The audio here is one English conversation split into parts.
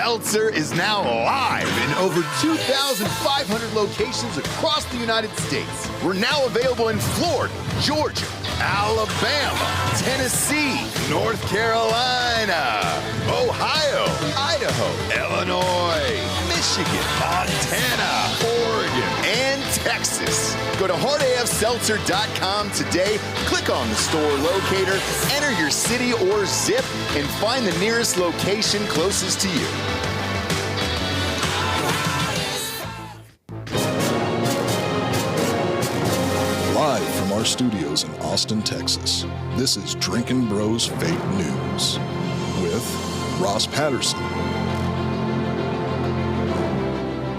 Seltzer is now live in over 2,500 locations across the United States. We're now available in Florida, Georgia, Alabama, Tennessee, North Carolina, Ohio, Idaho, Illinois, Michigan, Montana, Oregon, and Texas. Go to hardafseltzer.com today, click on the store locator, enter your city or zip, and find the nearest location closest to you. Live from our studios in Austin, Texas, this is Drinkin' Bros Fake News with Ross Patterson,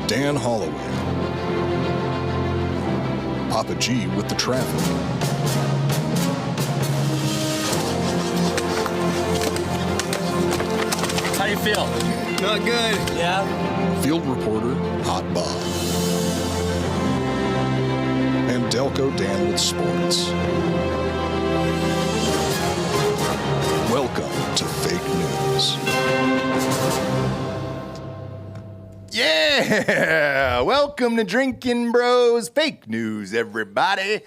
Dan Hollaway, Papa G with the traffic, How you feel? Not good. Yeah? field reporter Hot Bob, and Delco Dan with sports. Welcome to Fake News. Yeah! Welcome to Drinkin' Bros Fake News, everybody.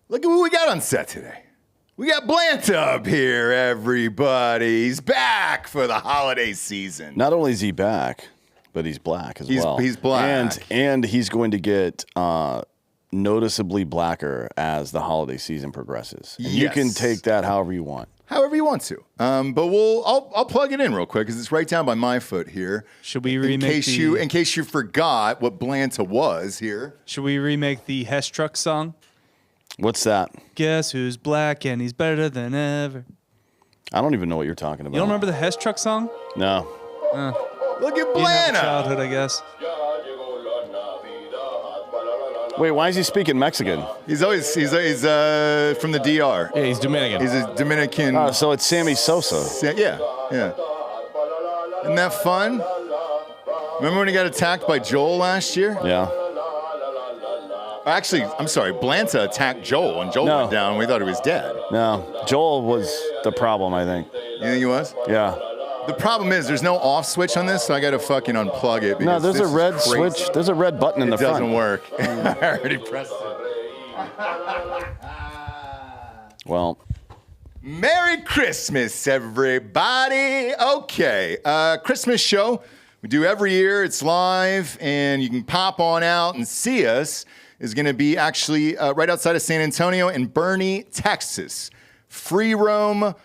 Look at what we got on set today. We got Blant up here, everybody. He's back for the holiday season. Not only is he back, but he's black as well. He's black. And he's going to get noticeably blacker as the holiday season progresses. And you can take that however you want. However you want to. But I'll plug it in real quick because it's right down by my foot here. Should we remake in case you forgot what Blanta was here. Should we remake the Hess Truck song? What's that? Guess who's black and he's better than ever. I don't even know what you're talking about. You don't remember the Hess Truck song? No. Look at You didn't have a Blanta. childhood, I guess. Wait, why is he speaking Mexican? He's from the DR. Yeah, he's Dominican. He's a Dominican. Oh, so it's Sammy Sosa. Yeah. Isn't that fun? Remember when he got attacked by Joel last year? Yeah. Actually, I'm sorry. Blanta attacked Joel, and Joel went down. And we thought he was dead. No. Joel was the problem, I think. You think he was? Yeah. The problem is there's no off switch on this, so I got to fucking unplug it. No, because there's this a is red crazy. switch. There's a red button in the It doesn't front. work. I already pressed it. Well, Merry Christmas, everybody. Okay, Christmas show. We do every year. It's live, and you can pop on out and see us. Is going to be actually right outside of San Antonio in Boerne, Texas. Free Roam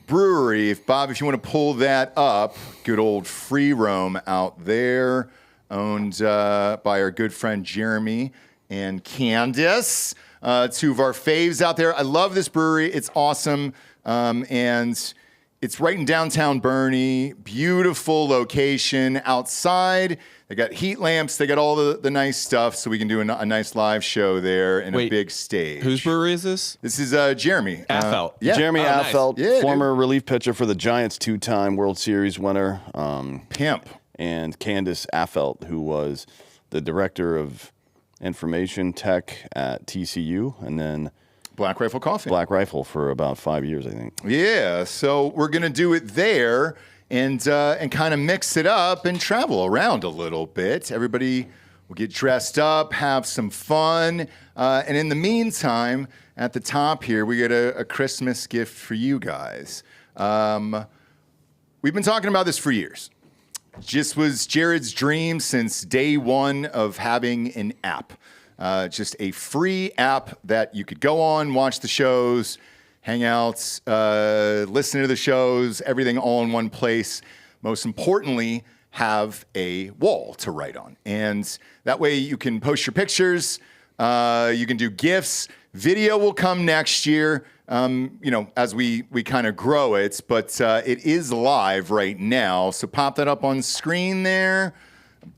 Brewery. Bob, if you want to pull that up, good old Free Roam out there, owned by our good friend Jeremy and Candace. Two of our faves out there. I love this brewery. It's awesome. And it's right in downtown Boerne. Beautiful location outside. They got heat lamps. They got all the nice stuff, so we can do a nice live show there in a big stage. Whose brewery is this? This is Jeremy. Affelt. Yeah. Jeremy nice. Affelt, Yeah, former relief pitcher for the Giants, two-time World Series winner. Pimp. And Candace Affelt, who was the director of information tech at TCU, and then Black Rifle Coffee. Black Rifle for about 5 years, I think. Yeah, so we're going to do it there and kind of mix it up and travel around a little bit. Everybody will get dressed up, have some fun. And in the meantime, at the top here, we get a Christmas gift for you guys. We've been talking about this for years. Just was Jared's dream since day one of having an app. Just a free app that you could go on, watch the shows, hang out, listen to the shows, everything all in one place. Most importantly, have a wall to write on. And that way you can post your pictures, you can do GIFs. Video will come next year, as we kind of grow it, but it is live right now. So pop that up on screen there.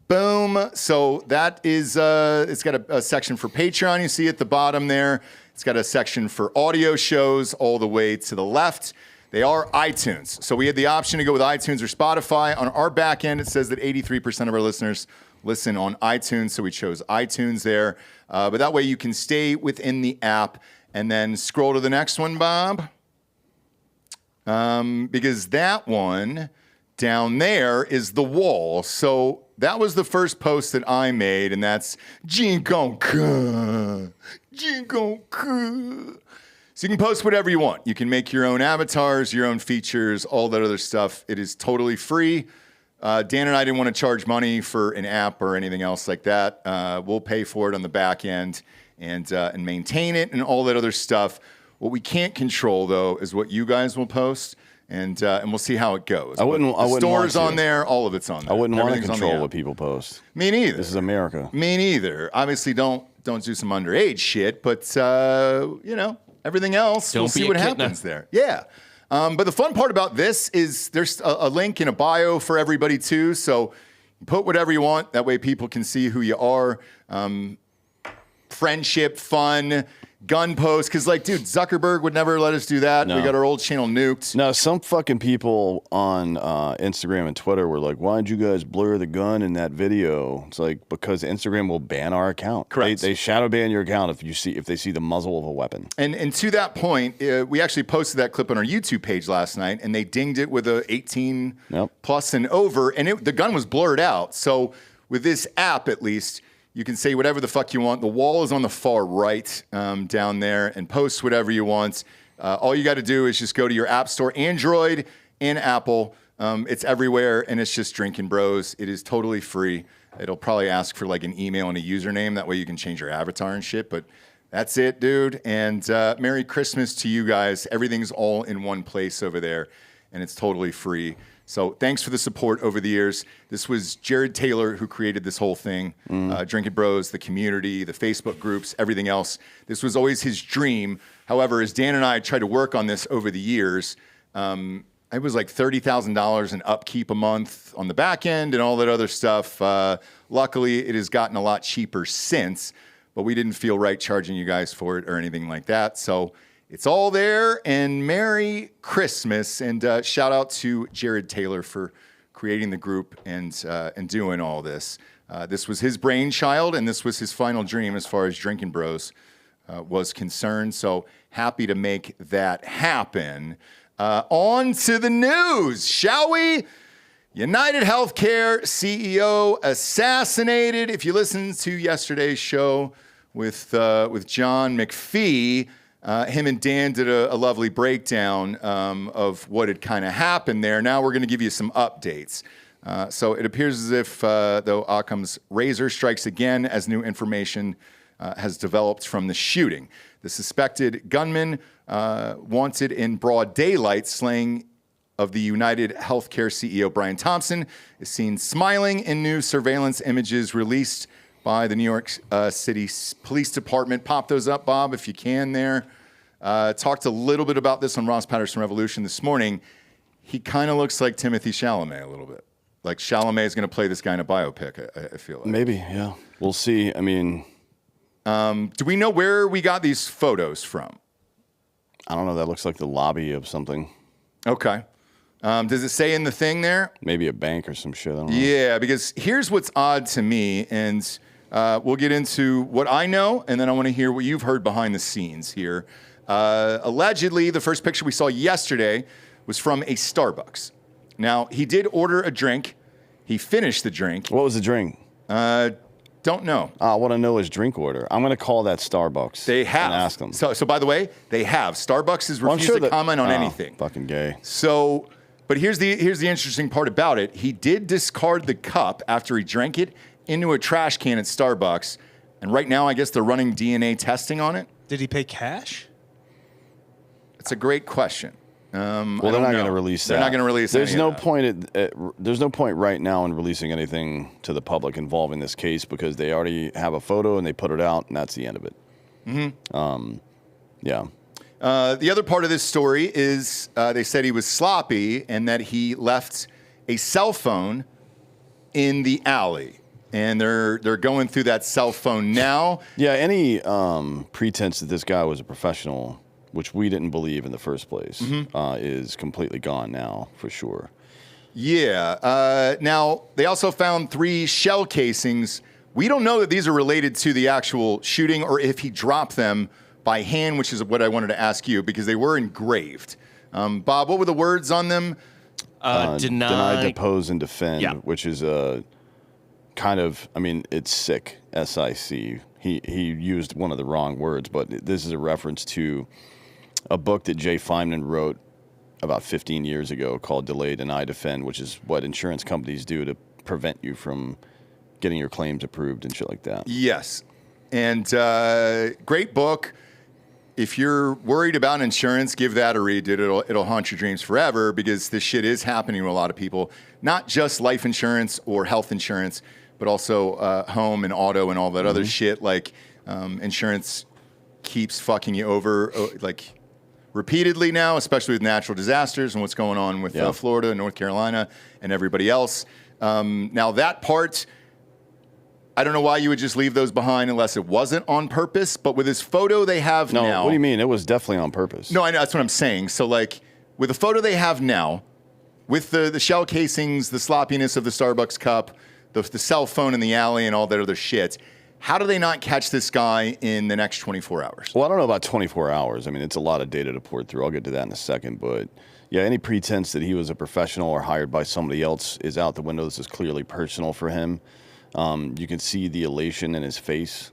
Boom. So that is, it's got a section for Patreon. You see at the bottom there. It's got a section for audio shows all the way to the left. They are iTunes. So we had the option to go with iTunes or Spotify. On our back end, it says that 83% of our listeners listen on iTunes. So we chose iTunes there. But that way you can stay within the app and then scroll to the next one, Bob. Because that one down there is the wall. So that was the first post that I made, and that's Drinkin. So you can post whatever you want. You can make your own avatars, your own features, all that other stuff. It is totally free. Dan and I didn't want to charge money for an app or anything else like that. We'll pay for it on the back end and maintain it and all that other stuff. What we can't control, though, is what you guys will post, and we'll see how it goes. I wouldn't store's want on there. All of it's on there. I wouldn't want to Everything's on the control app. what people post. Me neither. This is America. Me neither. Obviously, don't do some underage shit, but everything else, we'll see what happens there. Yeah. But the fun part about this is there's a link in a bio for everybody too. So put whatever you want. That way people can see who you are. Friendship, fun, gun posts. Because dude, Zuckerberg would never let us do that. No. We got our old channel nuked. Now, some fucking people on Instagram and Twitter were like, "Why'd you guys blur the gun in that video?" It's like, because Instagram will ban our account. Correct. They shadow ban your account if they see the muzzle of a weapon. And to that point, we actually posted that clip on our YouTube page last night, and they dinged it with a 18 plus and over, and the gun was blurred out. So with this app, at least, you can say whatever the fuck you want. The wall is on the far right down there, and post whatever you want. All you got to do is just go to your app store, Android and Apple. It's everywhere, and it's just Drinkin' Bros. It is totally free. It'll probably ask for an email and a username. That way you can change your avatar and shit. But that's it, dude. And Merry Christmas to you guys. Everything's all in one place over there, and it's totally free. So thanks for the support over the years. This was Jared Taylor who created this whole thing. Drinkin' Bros, the community, the Facebook groups, everything else. This was always his dream. However, as Dan and I tried to work on this over the years, it was like $30,000 in upkeep a month on the back end and all that other stuff. Luckily, it has gotten a lot cheaper since, but we didn't feel right charging you guys for it or anything like that. So it's all there, and Merry Christmas, and shout out to Jared Taylor for creating the group and doing all this. This was his brainchild, and this was his final dream as far as Drinkin' Bros was concerned. So happy to make that happen. On to the news, shall we? UnitedHealthcare CEO assassinated. If you listened to yesterday's show with John McPhee, him and Dan did a lovely breakdown of what had kind of happened there. Now we're going to give you some updates. So it appears as if, though, Occam's razor strikes again as new information has developed from the shooting. The suspected gunman, wanted in broad daylight, slaying of the UnitedHealthcare CEO Brian Thompson, is seen smiling in new surveillance images released by the New York City Police Department. Pop those up, Bob, if you can there. Talked a little bit about this on Ross Patterson Revolution this morning. He kind of looks like Timothy Chalamet a little bit. Like Chalamet is going to play this guy in a biopic, I feel like. Maybe, yeah. We'll see. I mean... do we know where we got these photos from? I don't know. That looks like the lobby of something. Okay. Does it say in the thing there? Maybe a bank or some shit. I don't know. Yeah, because here's what's odd to me, and we'll get into what I know, and then I want to hear what you've heard behind the scenes here. Allegedly, the first picture we saw yesterday was from a Starbucks. Now, he did order a drink. He finished the drink. What was the drink? Don't know. I want to know his drink order. I'm going to call that Starbucks. They have. And ask them. So by the way, they have. Starbucks has refused to comment on anything. Fucking gay. So, but here's the interesting part about it. He did discard the cup after he drank it into a trash can at Starbucks. And right now, I guess they're running DNA testing on it. Did he pay cash? It's a great question. Well, they're not going to release that. They're not going to release There's any no of that. point. There's no point right now in releasing anything to the public involving this case because they already have a photo and they put it out, and that's the end of it. Mm-hmm. Yeah. The other part of this story is they said he was sloppy and that he left a cell phone in the alley. And they're going through that cell phone now. Yeah, any pretense that this guy was a professional, which we didn't believe in the first place, is completely gone now, for sure. Yeah. Now, they also found 3 shell casings. We don't know that these are related to the actual shooting or if he dropped them by hand, which is what I wanted to ask you, because they were engraved. Bob, what were the words on them? Deny, depose, and defend, Yeah. which is a kind of, I mean, it's sick, SIC. He used one of the wrong words, but this is a reference to a book that Jay Feynman wrote about 15 years ago called Delay, Deny, Defend, which is what insurance companies do to prevent you from getting your claims approved and shit like that. Yes. And great book. If you're worried about insurance, give that a read, dude. It'll haunt your dreams forever because this shit is happening to a lot of people. Not just life insurance or health insurance, but also home and auto and all that other shit. Like insurance keeps fucking you over like repeatedly now, especially with natural disasters and what's going on with Florida and North Carolina and everybody else. Now that part, I don't know why you would just leave those behind unless it wasn't on purpose. But with this photo they have now. No, what do you mean? It was definitely on purpose. No, I know, that's what I'm saying. So, like, with the photo they have now, with the shell casings, the sloppiness of the Starbucks cup, the cell phone in the alley, and all that other shit, how do they not catch this guy in the next 24 hours? Well, I don't know about 24 hours. I mean, it's a lot of data to pour through. I'll get to that in a second. But, yeah, any pretense that he was a professional or hired by somebody else is out the window. This is clearly personal for him. You can see the elation in his face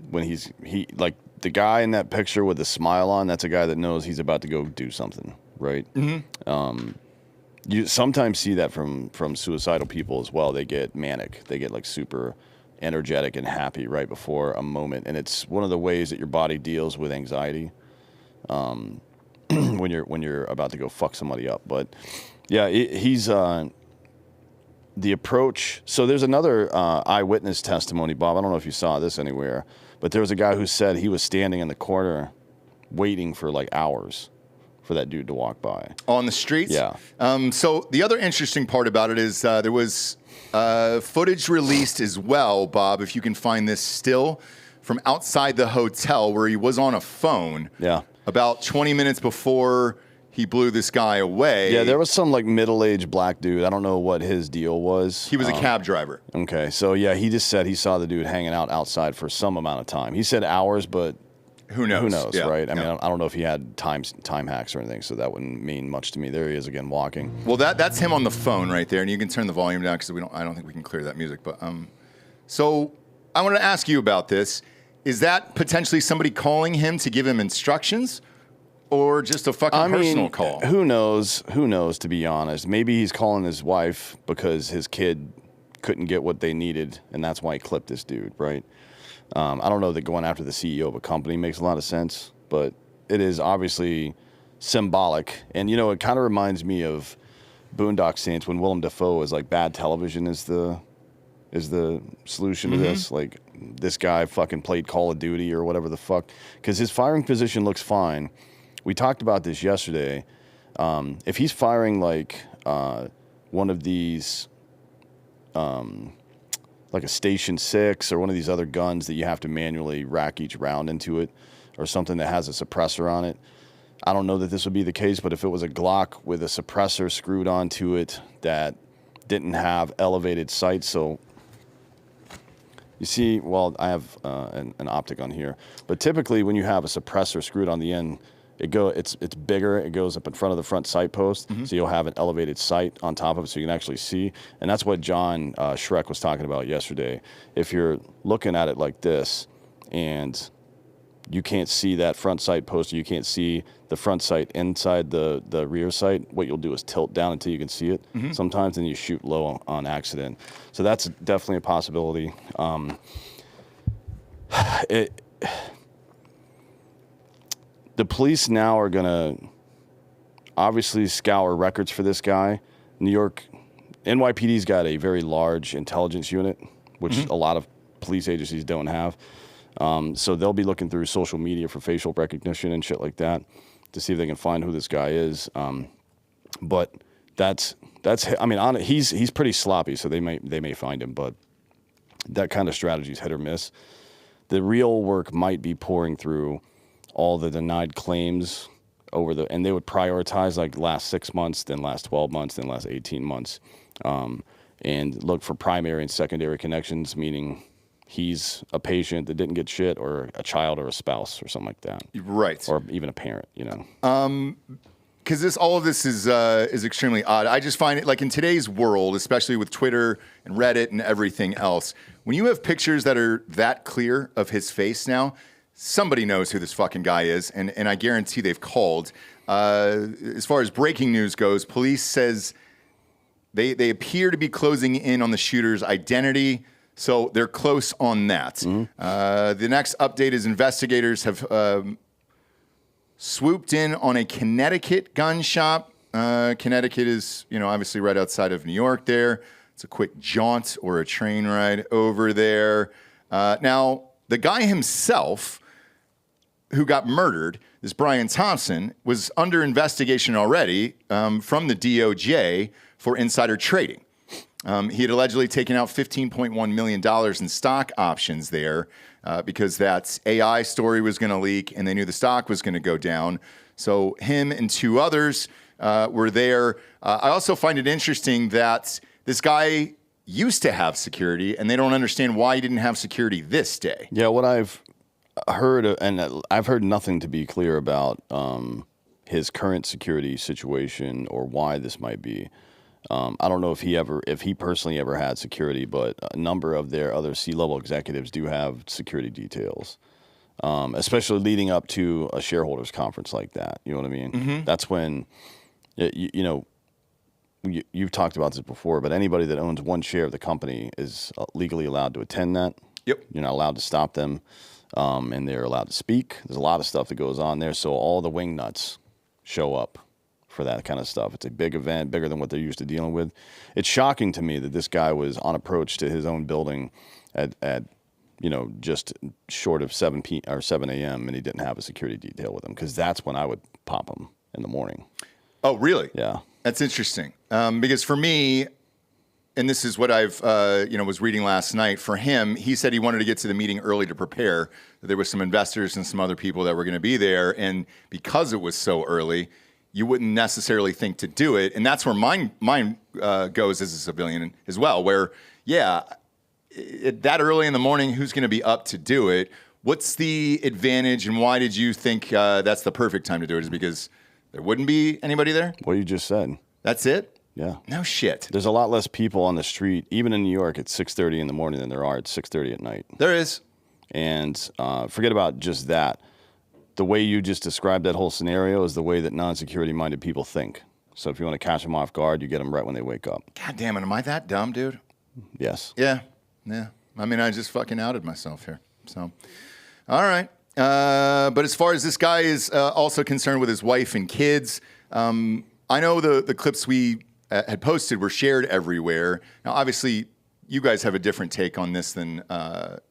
when he like the guy in that picture with the smile on. That's a guy that knows he's about to go do something, right? Mm-hmm. You sometimes see that from suicidal people as well. They get manic. They get like super energetic and happy right before a moment, and it's one of the ways that your body deals with anxiety when you're about to go fuck somebody up. But yeah, he's. The approach. So there's another eyewitness testimony, Bob. I don't know if you saw this anywhere, but there was a guy who said he was standing in the corner waiting for like hours for that dude to walk by. On the streets? Yeah. So the other interesting part about it is there was footage released as well, Bob, if you can find this still, from outside the hotel where he was on a phone. Yeah. About 20 minutes before he blew this guy away. Yeah, there was some like middle-aged black dude. I don't know what his deal was. He was a cab driver. Okay, so yeah, he just said he saw the dude hanging out outside for some amount of time. He said hours, but who knows? Who knows, yeah. right? I mean, I don't know if he had time hacks or anything, so that wouldn't mean much to me. There he is again walking. Well, that's him on the phone right there, and you can turn the volume down because I don't think we can clear that music. But so I want to ask you about this. Is that potentially somebody calling him to give him instructions? Or just a fucking personal call? Who knows? Who knows, to be honest. Maybe he's calling his wife because his kid couldn't get what they needed, and that's why he clipped this dude, right? I don't know that going after the CEO of a company makes a lot of sense, but it is obviously symbolic. And, you know, it kind of reminds me of Boondock Saints when Willem Dafoe was like, bad television is the solution to this. Like, this guy fucking played Call of Duty or whatever the fuck. Because his firing position looks fine. We talked about this yesterday. If he's firing like one of these, like a Station 6 or one of these other guns that you have to manually rack each round into it, or something that has a suppressor on it, I don't know that this would be the case, but if it was a Glock with a suppressor screwed onto it that didn't have elevated sights, so you see, well, I have an optic on here, but typically when you have a suppressor screwed on the end, it's bigger. It goes up in front of the front sight post, so you'll have an elevated sight on top of it, so you can actually see. And that's what John Shrek was talking about yesterday. If you're looking at it like this, and you can't see that front sight post, or you can't see the front sight inside the rear sight, what you'll do is tilt down until you can see it. Sometimes, and you shoot low on accident. So that's definitely a possibility. The police now are going to obviously scour records for this guy. NYPD's got a very large intelligence unit, which a lot of police agencies don't have. So they'll be looking through social media for facial recognition and shit like that to see if they can find who this guy is. But that's I mean, he's pretty sloppy, so they may find him, but that kind of strategy is hit or miss. The real work might be pouring through all the denied claims and they would prioritize like last 6 months, then last 12 months, then last 18 months, and look for primary and secondary connections, meaning he's a patient that didn't get shit, or a child or a spouse or something like that. Right. Or even a parent, you know. because all of this is extremely odd. I just find it like in today's world, especially with Twitter and Reddit and everything else, when you have pictures that are that clear of his face now, somebody knows who this fucking guy is, and I guarantee they've called. As far as breaking news goes, police says they appear to be closing in on the shooter's identity, so they're close on that. The next update is investigators have swooped in on a Connecticut gun shop. Connecticut is, obviously right outside of New York there. It's a quick jaunt or a train ride over there. Now, the guy himself who got murdered, this Brian Thompson, was under investigation already from the DOJ for insider trading. He had allegedly taken out $15.1 million in stock options there because that AI story was going to leak and they knew the stock was going to go down. So him and two others were there. I also find it interesting that this guy used to have security and they don't understand why he didn't have security this day. Yeah, what I've heard, and I've heard nothing to be clear about his current security situation or why this might be. I don't know if he personally ever had security, but a number of their other C-level executives do have security details, especially leading up to a shareholders conference like that. You know what I mean? Mm-hmm. That's when, you've talked about this before, but anybody that owns one share of the company is legally allowed to attend that. Yep. You're not allowed to stop them, and they're allowed to speak. There's a lot of stuff that goes on there, so all the wing nuts show up for that kind of stuff. It's a big event, bigger than what they're used to dealing with. It's shocking to me that this guy was on approach to his own building at just short of 7 a.m. and he didn't have a security detail with him, because that's when I would pop him in the morning. Oh, really? Yeah. That's interesting. Because for me, and this is what I've was reading last night, for him, he said he wanted to get to the meeting early to prepare. There were some investors and some other people that were going to be there, and because it was so early, you wouldn't necessarily think to do it. And that's where mine goes as a civilian as well, where, that early in the morning, who's going to be up to do it? What's the advantage, and why did you think that's the perfect time to do it? Is it because there wouldn't be anybody there? What you just said. That's it? Yeah. No shit. There's a lot less people on the street, even in New York, at 6:30 in the morning than there are at 6:30 at night. There is. And forget about just that. The way you just described that whole scenario is the way that non-security minded people think. So if you want to catch them off guard, you get them right when they wake up. God damn it. Am I that dumb, dude? Yes. Yeah. I mean, I just fucking outed myself here. So, all right. But as far as this guy is also concerned with his wife and kids, I know the clips we had posted were shared everywhere. Now, obviously, you guys have a different take on this than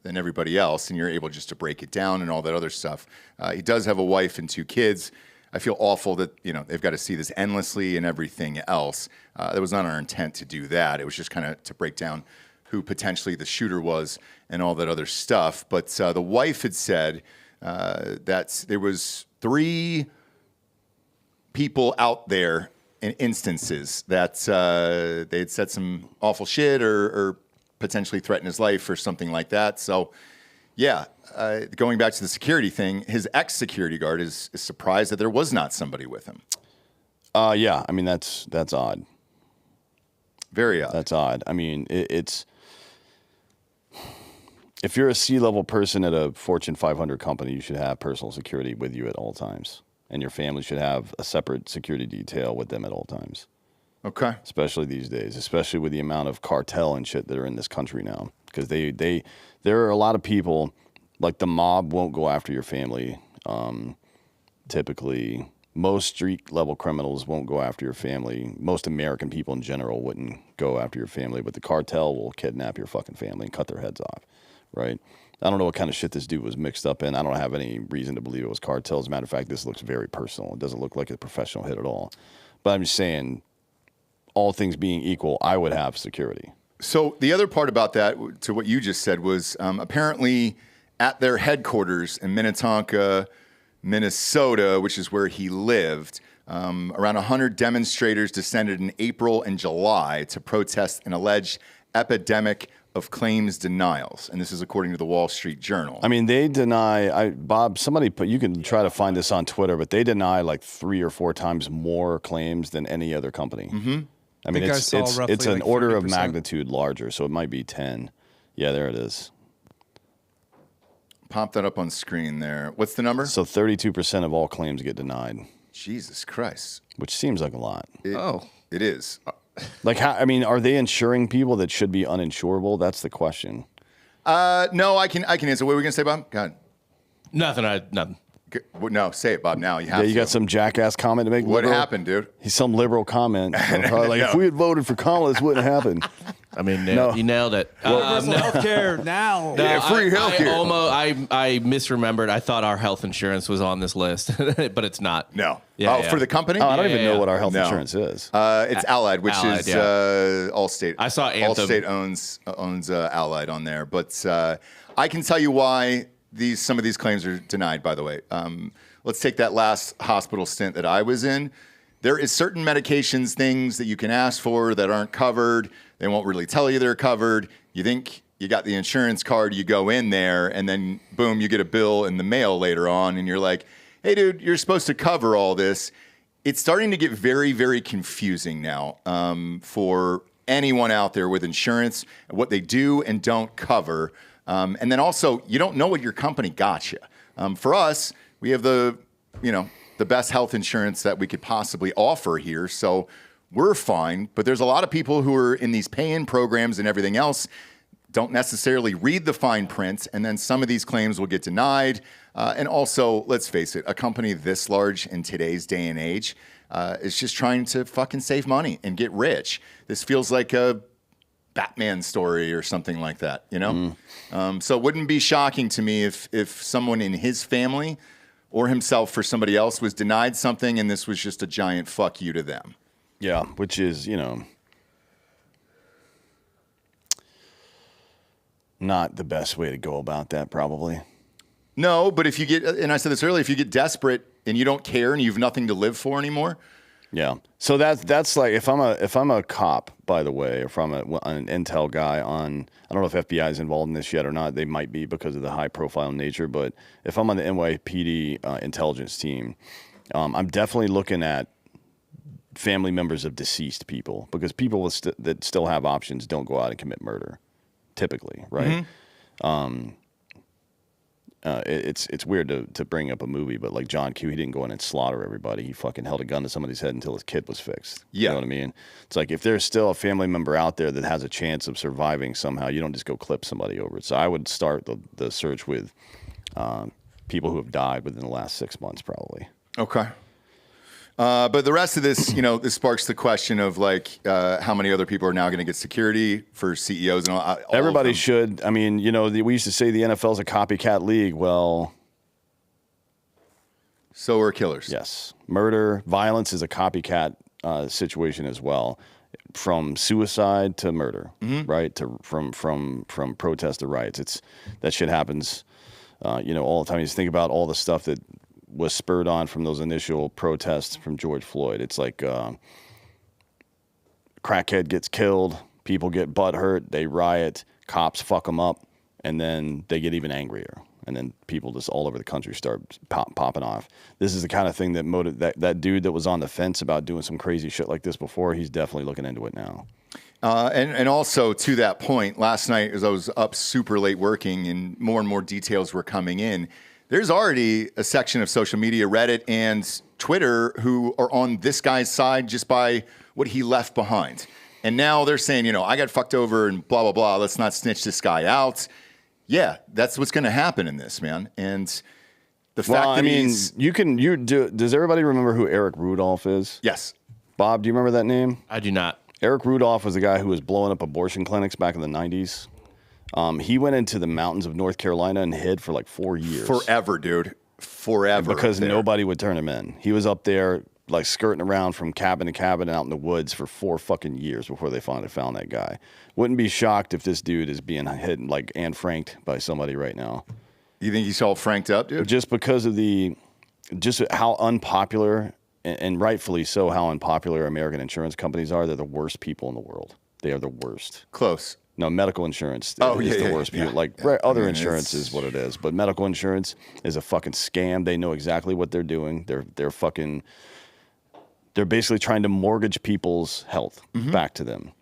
everybody else, and you're able just to break it down and all that other stuff. He does have a wife and two kids. I feel awful that they've got to see this endlessly and everything else. That was not our intent to do that. It was just kind of to break down who potentially the shooter was and all that other stuff. But the wife had said that there was 3 people out there in instances that they had said some awful shit or potentially threatened his life or something like that. So, going back to the security thing, his ex-security guard is surprised that there was not somebody with him. Yeah, I mean, that's odd. Very odd. That's odd. I mean, it's... If you're a C-level person at a Fortune 500 company, you should have personal security with you at all times. And your family should have a separate security detail with them at all times. Okay. Especially these days, especially with the amount of cartel and shit that are in this country now. Because there are a lot of people, like the mob won't go after your family. Typically, most street-level criminals won't go after your family. Most American people in general wouldn't go after your family. But the cartel will kidnap your fucking family and cut their heads off. Right? I don't know what kind of shit this dude was mixed up in. I don't have any reason to believe it was cartel. As a matter of fact, this looks very personal. It doesn't look like a professional hit at all. But I'm just saying, all things being equal, I would have security. So the other part about that, to what you just said, was apparently at their headquarters in Minnetonka, Minnesota, which is where he lived, around 100 demonstrators descended in April and July to protest an alleged epidemic of claims denials. And this is according to the Wall Street Journal. I mean, they deny, Bob, somebody put, you can try to find this on Twitter, but they deny like 3 or 4 times more claims than any other company. Mm-hmm. I mean, think I saw roughly it's an like order of 30%. magnitude larger, so it might be 10. Yeah, there it is. Pop that up on screen there. What's the number? So 32% of all claims get denied, Jesus Christ. which seems like a lot. It is. Like, how, I mean, are they insuring people that should be uninsurable? That's the question. No, I can answer. What were we going to say, Bob? God. Nothing. No, say it, Bob, now. You have Yeah, you got some jackass comment to make? What liberal? happened, dude? He's some liberal comment. Probably like, if we had voted for Kamala, this wouldn't happen. I mean, No. you nailed it. Universal healthcare now. Yeah, free healthcare. I misremembered. I thought our health insurance was on this list, but it's not. No. Yeah, oh, yeah. for the company? Oh, I don't even know yeah. what our health No. insurance is. It's Allied, which Allied, is yeah. Allstate. I saw Anthem. Allstate owns Allied on there, but I can tell you why some of these claims are denied. By the way, let's take that last hospital stint that I was in. There is certain medications, things that you can ask for that aren't covered. They won't really tell you they're covered. You think you got the insurance card, you go in there, and then boom, you get a bill in the mail later on, and you're like, hey, dude, you're supposed to cover all this. It's starting to get very, very confusing now for anyone out there with insurance, what they do and don't cover. And then also, you don't know what your company got you. For us, we have the best health insurance that we could possibly offer here. So we're fine. But there's a lot of people who are in these pay-in programs and everything else, don't necessarily read the fine print, and then some of these claims will get denied. And also, let's face it, a company this large in today's day and age is just trying to fucking save money and get rich. This feels like a Batman story or something like that, you know? So it wouldn't be shocking to me if someone in his family or himself for somebody else was denied something and this was just a giant fuck you to them. Yeah, which is, not the best way to go about that, probably. No, but if you get, and I said this earlier, if you get desperate and you don't care and you have nothing to live for anymore. Yeah. So that's like if I'm a cop, by the way, or if I'm an intel guy on, I don't know if FBI is involved in this yet or not. They might be because of the high profile nature. But if I'm on the NYPD intelligence team, I'm definitely looking at family members of deceased people, because people that still have options don't go out and commit murder, typically, right? Mm-hmm. It's weird to bring up a movie, but like John Q, he didn't go in and slaughter everybody. He fucking held a gun to somebody's head until his kid was fixed. Yeah. You know what I mean? It's like if there's still a family member out there that has a chance of surviving somehow, you don't just go clip somebody over it. So I would start the search with people who have died within the last 6 months, probably. Okay. But the rest of this, this sparks the question of like how many other people are now going to get security for CEOs and all Everybody should. I mean, we used to say the NFL is a copycat league. Well, so are killers. yes. Murder, violence is a copycat situation as well. From suicide to murder, right? From protest to riots. That shit happens, all the time. You just think about all the stuff that was spurred on from those initial protests from George Floyd. It's like crackhead gets killed, people get butthurt, they riot, cops fuck them up, and then they get even angrier. And then people just all over the country start popping off. This is the kind of thing that dude that was on the fence about doing some crazy shit like this before, he's definitely looking into it now. And also to that point, last night as I was up super late working and more details were coming in, there's already a section of social media, Reddit and Twitter, who are on this guy's side just by what he left behind. And now they're saying, I got fucked over and blah, blah, blah. Let's not snitch this guy out. Yeah, that's what's going to happen in this, man. And the fact that does everybody remember who Eric Rudolph is? Yes. Bob, do you remember that name? I do not. Eric Rudolph was the guy who was blowing up abortion clinics back in the 90s. He went into the mountains of North Carolina and hid for like 4 years. Forever, dude. Forever. Because nobody would turn him in. He was up there like skirting around from cabin to cabin out in the woods for 4 fucking years before they finally found that guy. Wouldn't be shocked if this dude is being hidden like and franked by somebody right now. You think he's all franked up, dude? Just because of just how unpopular, and rightfully so, how unpopular American insurance companies are. They're the worst people in the world. They are the worst. Close. No, medical insurance Oh, is yeah, the worst. yeah, People like yeah. other I mean, insurance is what it is, but medical insurance is a fucking scam. They know exactly what they're doing. They're basically trying to mortgage people's health back to them,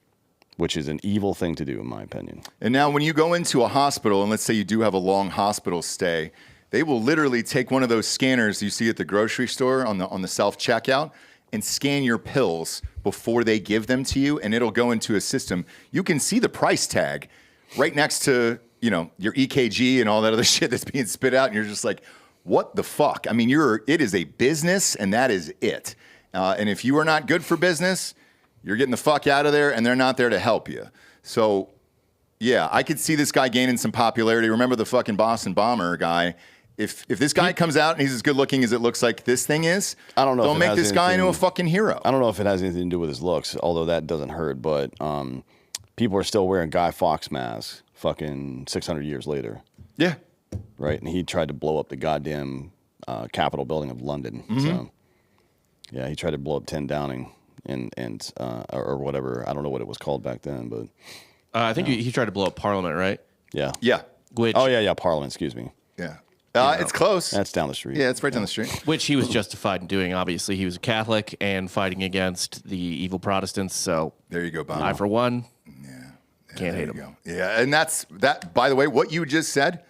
which is an evil thing to do, in my opinion. And now when you go into a hospital, and let's say you do have a long hospital stay, they will literally take one of those scanners you see at the grocery store on the self-checkout and scan your pills before they give them to you, and it'll go into a system. You can see the price tag right next to, your EKG and all that other shit that's being spit out, and you're just like, what the fuck? I mean, it is a business, and that is it. And if you are not good for business, you're getting the fuck out of there, and they're not there to help you. So, yeah, I could see this guy gaining some popularity. Remember the fucking Boston Bomber guy? If this guy comes out and he's as good looking as it looks like this thing is, I don't know. Don't make this guy into a fucking hero. I don't know if it has anything to do with his looks, although that doesn't hurt. But people are still wearing Guy Fawkes masks, fucking 600 years later. Yeah. Right, and he tried to blow up the goddamn Capitol building of London. So, yeah, he tried to blow up 10 Downing and or whatever. I don't know what it was called back then, but I think he tried to blow up Parliament, right? yeah, Yeah. Parliament. Excuse me. Yeah. It's close. That's down the street. Yeah, it's right down the street. Which he was justified in doing. Obviously, he was a Catholic and fighting against the evil Protestants. So There you go, Bob. I, for one, can't There hate you him. go. Yeah, and that's that. By the way, what you just said,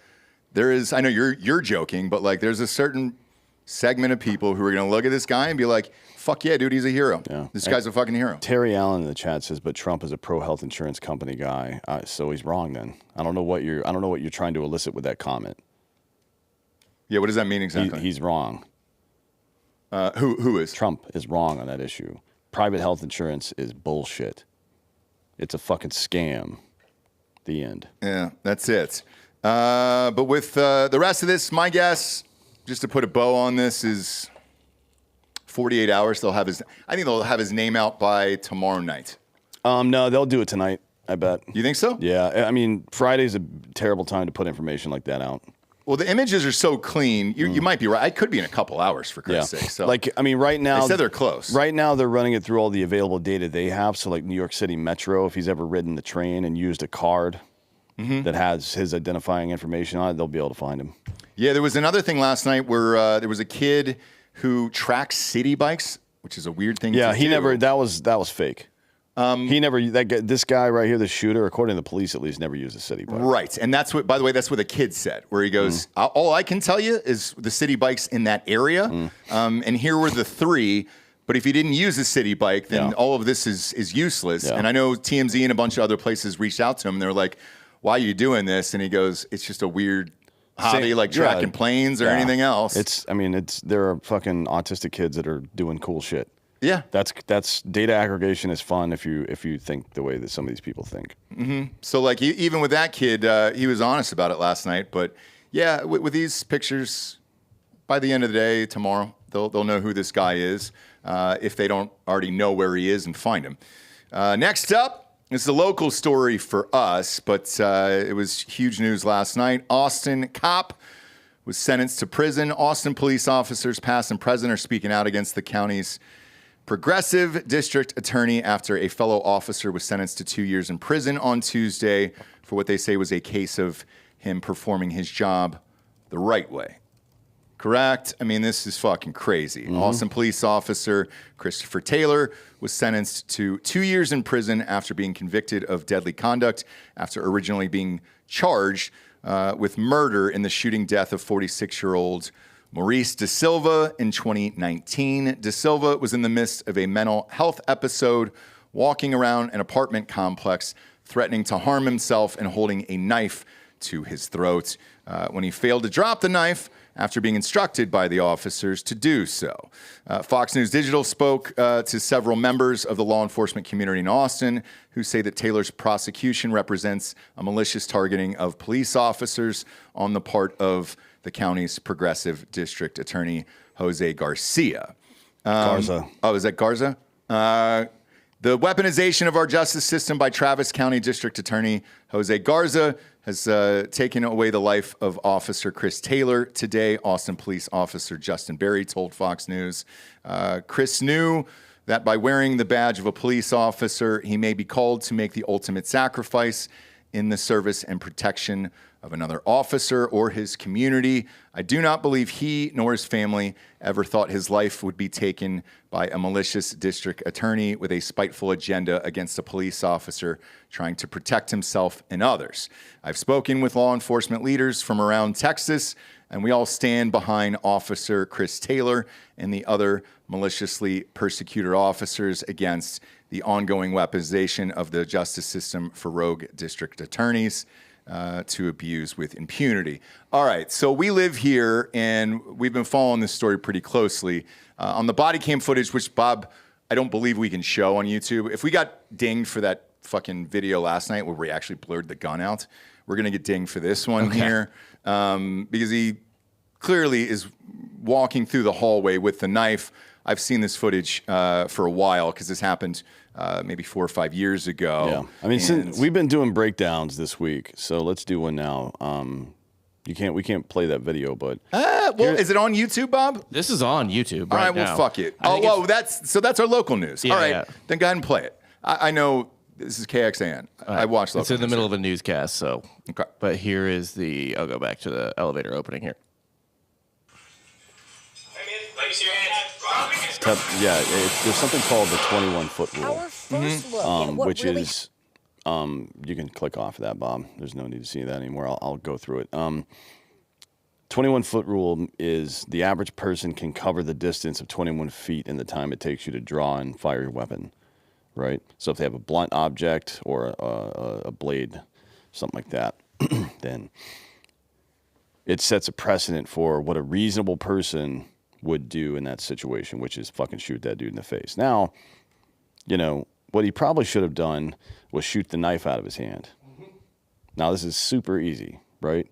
there is. I know you're joking, but like, there's a certain segment of people who are going to look at this guy and be like, "Fuck yeah, dude, he's a hero. Yeah. This guy's a fucking hero." Terry Allen in the chat says, "But Trump is a pro health insurance company guy, so he's wrong." Then I don't know what you're trying to elicit with that comment. Yeah, what does that mean exactly? He's wrong. Who is? Trump is wrong on that issue. Private health insurance is bullshit. It's a fucking scam. The end. Yeah, that's it. But with the rest of this, my guess, just to put a bow on this, is 48 hours. I think they'll have his name out by tomorrow night. No, they'll do it tonight, I bet. You think so? Yeah, I mean, Friday's a terrible time to put information like that out. Well, the images are so clean. You might be right. I could be in a couple hours, for Christ's sake. So, right now, they said they're close. Right now, they're running it through all the available data they have. So, like New York City Metro, if he's ever ridden the train and used a card that has his identifying information on it, they'll be able to find him. Yeah, there was another thing last night where there was a kid who tracks city bikes, which is a weird thing. Yeah, to he do. never. That was fake. He never. This guy right here, the shooter, according to the police, at least never used a city bike. Right, and that's what. By the way, that's what the kid said. Where he goes, all I can tell you is the city bikes in that area, and here were the three. But if you didn't use a city bike, then all of this is useless. Yeah. And I know TMZ and a bunch of other places reached out to him. And they're like, "Why are you doing this?" And he goes, "It's just a weird hobby, like tracking planes or anything else." There are fucking autistic kids that are doing cool shit. Yeah, That's data aggregation is fun if you think the way that some of these people think. So like even with that kid, he was honest about it last night. But yeah, with these pictures, by the end of the day tomorrow, they'll know who this guy is if they don't already know where he is and find him. Next up, it's a local story for us, but it was huge news last night. Austin cop was sentenced to prison. Austin police officers, past and present, are speaking out against the county's progressive district attorney after a fellow officer was sentenced to 2 years in prison on Tuesday for what they say was a case of him performing his job the right way. Correct? I mean, this is fucking crazy. Austin police officer Christopher Taylor was sentenced to 2 years in prison after being convicted of deadly conduct after originally being charged with murder in the shooting death of 46-year-old Maurice Da Silva in 2019. Da Silva was in the midst of a mental health episode, walking around an apartment complex, threatening to harm himself and holding a knife to his throat when he failed to drop the knife after being instructed by the officers to do so. Fox News Digital spoke to several members of the law enforcement community in Austin who say that Taylor's prosecution represents a malicious targeting of police officers on the part of the county's progressive district attorney, Jose Garcia. Garza. Oh, is that Garza? The weaponization of our justice system by Travis County District Attorney Jose Garza has taken away the life of Officer Chris Taylor today. Austin Police Officer Justin Berry told Fox News. Chris knew that by wearing the badge of a police officer, he may be called to make the ultimate sacrifice in the service and protection of another officer or his community. I do not believe he nor his family ever thought his life would be taken by a malicious district attorney with a spiteful agenda against a police officer trying to protect himself and others. I've spoken with law enforcement leaders from around Texas, and we all stand behind Officer Chris Taylor and the other maliciously persecuted officers against the ongoing weaponization of the justice system for rogue district attorneys to abuse with impunity. All right, so we live here, and we've been following this story pretty closely. On the body cam footage, which, Bob, I don't believe we can show on YouTube. If we got dinged for that fucking video last night where we actually blurred the gun out, we're going to get dinged for this one here because he clearly is walking through the hallway with the knife. I've seen this footage for a while because this happened maybe 4 or 5 years ago. Yeah, I mean, since we've been doing breakdowns this week, so let's do one now. We can't play that video, but is it on YouTube, Bob? This is on YouTube. All right, now. well, fuck it. That's our local news. Yeah, all right, yeah. then go ahead and play it. I know this is KXAN. Right. I watched local It's in the news middle here. of a newscast, so. Okay. But here is I'll go back to the elevator opening here. There's something called the 21-foot rule. Our first look at what Which really is, you can click off of that, Bob. There's no need to see that anymore. I'll go through it. 21-foot rule is the average person can cover the distance of 21 feet in the time it takes you to draw and fire your weapon, right? So if they have a blunt object or a blade, something like that, then it sets a precedent for what a reasonable person would do in that situation, which is fucking shoot that dude in the face. Now, what he probably should have done was shoot the knife out of his hand. Now, this is super easy, right?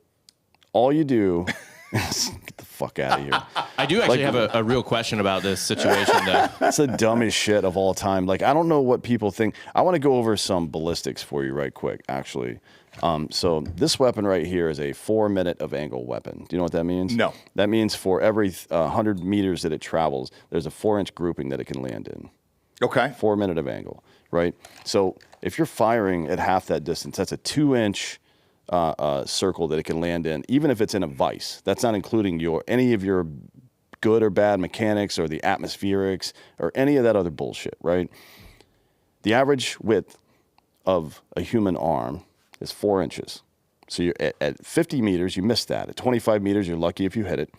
All you do is get the fuck out of here. I do actually have a real question about this situation, though. That's the dumbest shit of all time. I don't know what people think. I want to go over some ballistics for you right quick, actually. So this weapon right here is a 4-minute of angle weapon. Do you know what that means? No. That means for every 100 meters that it travels, there's a 4-inch grouping that it can land in. Okay. 4-minute of angle, right? So if you're firing at half that distance, that's a 2-inch circle that it can land in, even if it's in a vise. That's not including any of your good or bad mechanics or the atmospherics or any of that other bullshit, right? The average width of a human arm is 4 inches. So you're at 50 meters, you missed that. At 25 meters, you're lucky if you hit it.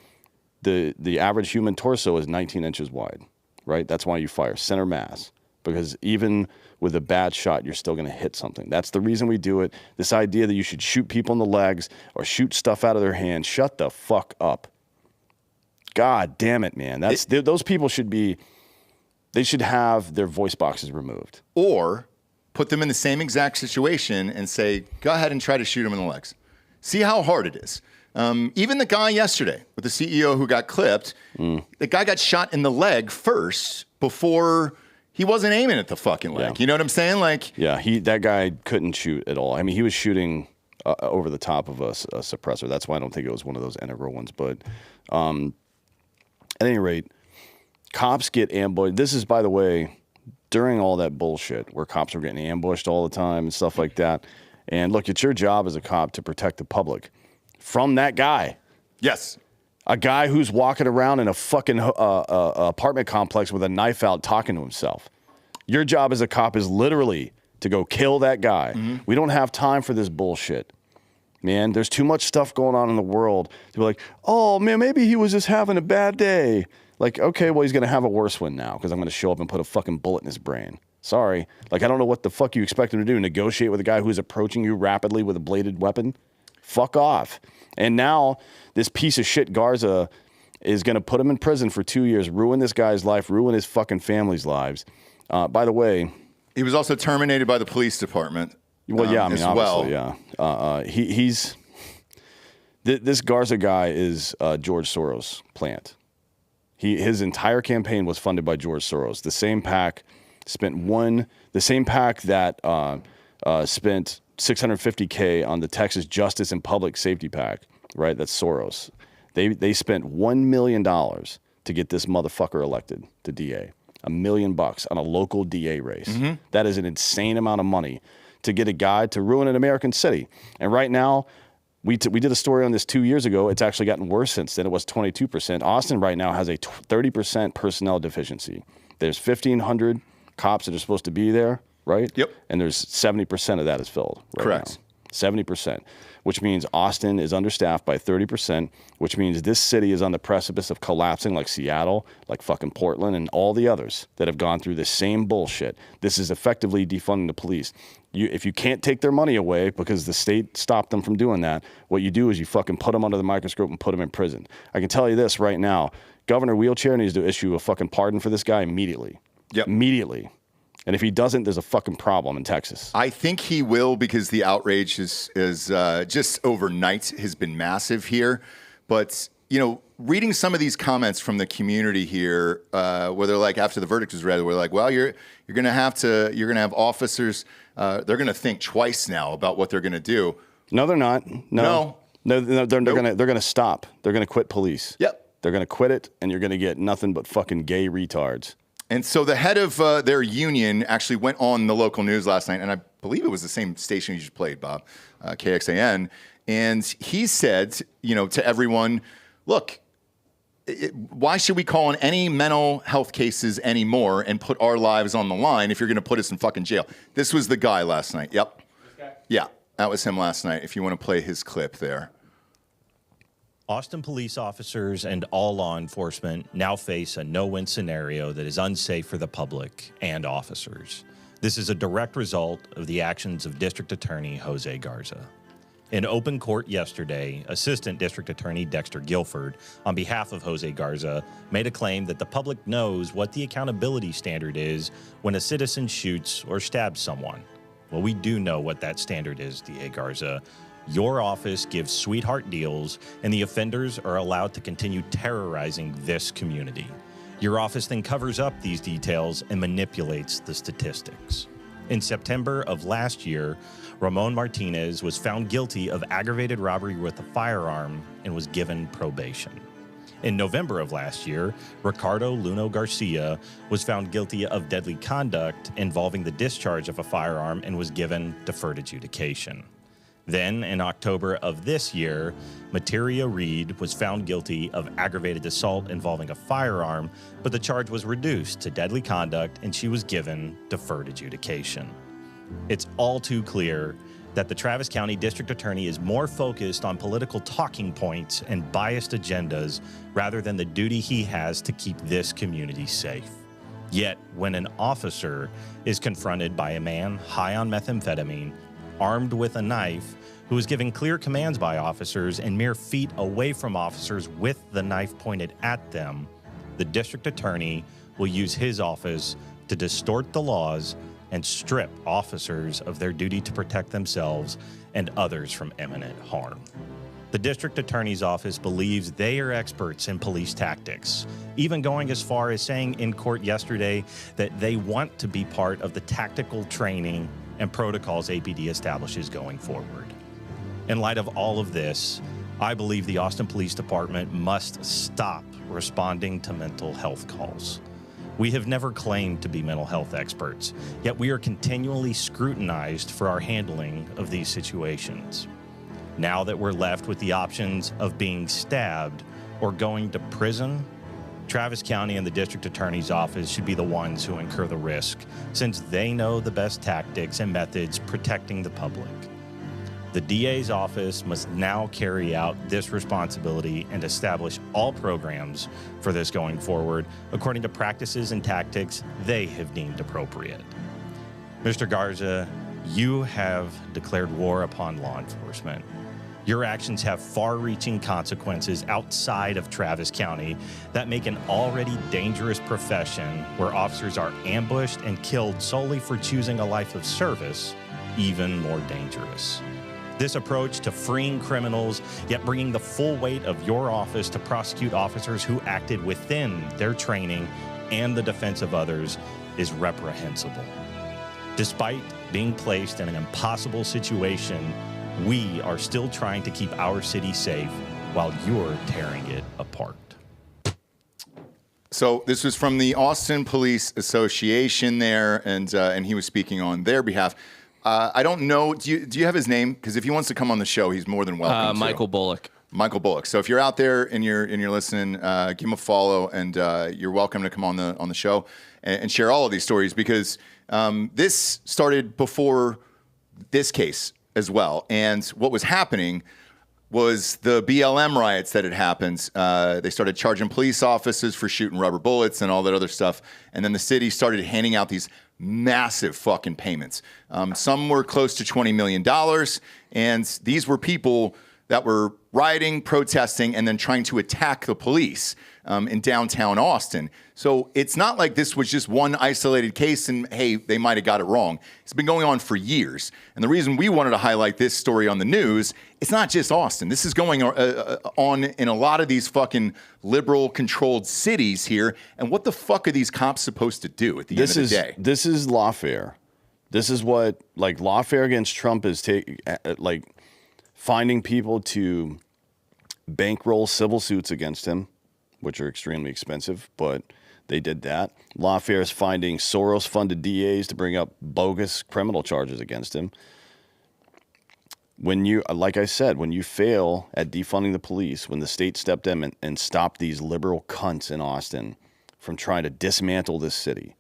The average human torso is 19 inches wide, right? That's why you fire center mass, because even with a bad shot, you're still going to hit something. That's the reason we do it. This idea that you should shoot people in the legs or shoot stuff out of their hands, shut the fuck up. God damn it, man. Those people they should have their voice boxes removed. Or put them in the same exact situation and say, go ahead and try to shoot him in the legs. See how hard it is. Even the guy yesterday with the CEO who got clipped, the guy got shot in the leg first before he wasn't aiming at the fucking leg. Yeah. You know what I'm saying? Yeah, that guy couldn't shoot at all. I mean, he was shooting over the top of a suppressor. That's why I don't think it was one of those integral ones. But at any rate, cops get ambushed. This is, by the way, during all that bullshit where cops were getting ambushed all the time and stuff like that. And look, it's your job as a cop to protect the public from that guy. Yes. A guy who's walking around in a fucking apartment complex with a knife out talking to himself. Your job as a cop is literally to go kill that guy. Mm-hmm. We don't have time for this bullshit. Man, there's too much stuff going on in the world to be like, oh, man, maybe he was just having a bad day. Like, okay, well, he's going to have a worse one now because I'm going to show up and put a fucking bullet in his brain. Sorry. I don't know what the fuck you expect him to do. Negotiate with a guy who's approaching you rapidly with a bladed weapon? Fuck off. And now this piece of shit Garza is going to put him in prison for 2 years, ruin this guy's life, ruin his fucking family's lives. By the way, he was also terminated by the police department. Well, yeah, I mean, obviously, well. Yeah. This Garza guy is George Soros' plant. His entire campaign was funded by George Soros. The same PAC that spent $650K on the Texas Justice and Public Safety PAC, right? That's Soros. They spent $1 million to get this motherfucker elected to DA. $1 million on a local DA race. Mm-hmm. That is an insane amount of money to get a guy to ruin an American city. And right now, we did a story on this 2 years ago. It's actually gotten worse since then. It was 22%. Austin right now has a 30% personnel deficiency. There's 1,500 cops that are supposed to be there, right? Yep. And there's 70% of that is filled right Correct. now. 70%, which means Austin is understaffed by 30%, which means this city is on the precipice of collapsing like Seattle, like fucking Portland, and all the others that have gone through the same bullshit. This is effectively defunding the police. If you can't take their money away because the state stopped them from doing that, what you do is you fucking put them under the microscope and put them in prison. I can tell you this right now. Governor Wheelchair needs to issue a fucking pardon for this guy immediately. Yep. Immediately. And if he doesn't, there's a fucking problem in Texas. I think he will because the outrage is just overnight has been massive here. But, you know, reading some of these comments from the community here, where they're like, after the verdict was read, we're like, well, you're gonna have officers. They're gonna think twice now about what they're gonna do. No, they're not. No, they're gonna stop. They're gonna quit police. Yep. They're gonna quit it, and you're gonna get nothing but fucking gay retards. And so the head of their union actually went on the local news last night, and I believe it was the same station you just played, Bob, KXAN, and he said, you know, to everyone, look, why should we call on any mental health cases anymore and put our lives on the line if you're going to put us in fucking jail? This was the guy last night. Yep. This guy? Yeah, that was him last night, if you want to play his clip there. Austin police officers and all law enforcement now face a no-win scenario that is unsafe for the public and officers. This is a direct result of the actions of District Attorney Jose Garza. In open court yesterday, Assistant District Attorney Dexter Guilford, on behalf of Jose Garza, made a claim that the public knows what the accountability standard is when a citizen shoots or stabs someone. Well, we do know what that standard is, DA Garza. Your office gives sweetheart deals, and the offenders are allowed to continue terrorizing this community. Your office then covers up these details and manipulates the statistics. In September of last year, Ramon Martinez was found guilty of aggravated robbery with a firearm and was given probation. In November of last year, Ricardo Luno Garcia was found guilty of deadly conduct involving the discharge of a firearm and was given deferred adjudication. Then, in October of this year, Materia Reed was found guilty of aggravated assault involving a firearm, but the charge was reduced to deadly conduct and she was given deferred adjudication. It's all too clear that the Travis County District Attorney is more focused on political talking points and biased agendas rather than the duty he has to keep this community safe. Yet, when an officer is confronted by a man high on methamphetamine, armed with a knife, who is giving clear commands by officers and mere feet away from officers with the knife pointed at them, the district attorney will use his office to distort the laws and strip officers of their duty to protect themselves and others from imminent harm. The district attorney's office believes they are experts in police tactics, even going as far as saying in court yesterday that they want to be part of the tactical training and protocols APD establishes going forward. In light of all of this, I believe the Austin Police Department must stop responding to mental health calls. We have never claimed to be mental health experts, yet we are continually scrutinized for our handling of these situations. Now that we're left with the options of being stabbed or going to prison, Travis County and the district attorney's office should be the ones who incur the risk, since they know the best tactics and methods protecting the public. The DA's office must now carry out this responsibility and establish all programs for this going forward according to practices and tactics they have deemed appropriate. Mr. Garza, you have declared war upon law enforcement. Your actions have far-reaching consequences outside of Travis County that make an already dangerous profession where officers are ambushed and killed solely for choosing a life of service even more dangerous. This approach to freeing criminals, yet bringing the full weight of your office to prosecute officers who acted within their training and the defense of others, is reprehensible. Despite being placed in an impossible situation, we are still trying to keep our city safe while you're tearing it apart. So this was from the Austin Police Association there, and he was speaking on their behalf. I don't know. Do you have his name? Because if he wants to come on the show, he's more than welcome to. Michael Bullock. Michael Bullock. So if you're out there and you're listening, give him a follow, and you're welcome to come on the show and share all of these stories, because this started before this case as well. And what was happening was the BLM riots that had happened. They started charging police officers for shooting rubber bullets and all that other stuff. And then the city started handing out these massive fucking payments. Some were close to $20 million. And these were people that were rioting, protesting, and then trying to attack the police in downtown Austin. So it's not like this was just one isolated case and, hey, they might have got it wrong. It's been going on for years. And the reason we wanted to highlight this story on the news, it's not just Austin. This is going on in a lot of these fucking liberal-controlled cities here. And what the fuck are these cops supposed to do at the end of the day? This is lawfare. This is what, like, lawfare against Trump is finding people to bankroll civil suits against him, which are extremely expensive, but they did that. Lawfare is finding Soros-funded DAs to bring up bogus criminal charges against him. When you, like I said, when you fail at defunding the police, when the state stepped in and stopped these liberal cunts in Austin from trying to dismantle this city,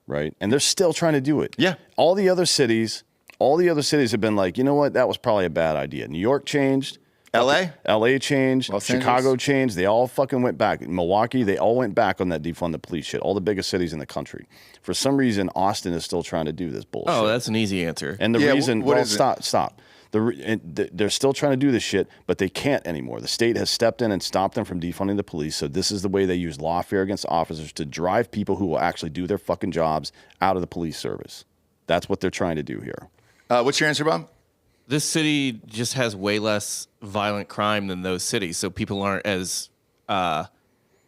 right? And they're still trying to do it. Yeah. All the other cities have been like, you know what? That was probably a bad idea. New York changed. LA changed. Los Chicago Angeles. changed. They all fucking went back. Milwaukee, they all went back on that defund the police shit. All the biggest cities in the country. For some reason, Austin is still trying to do this bullshit. Oh, that's an easy answer. And the Yeah, reason, what well, is it? stop. They're still trying to do this shit, but they can't anymore. The state has stepped in and stopped them from defunding the police. So this is the way they use lawfare against officers to drive people who will actually do their fucking jobs out of the police service. That's what they're trying to do here. What's your answer, Bob? This city just has way less violent crime than those cities, so people aren't as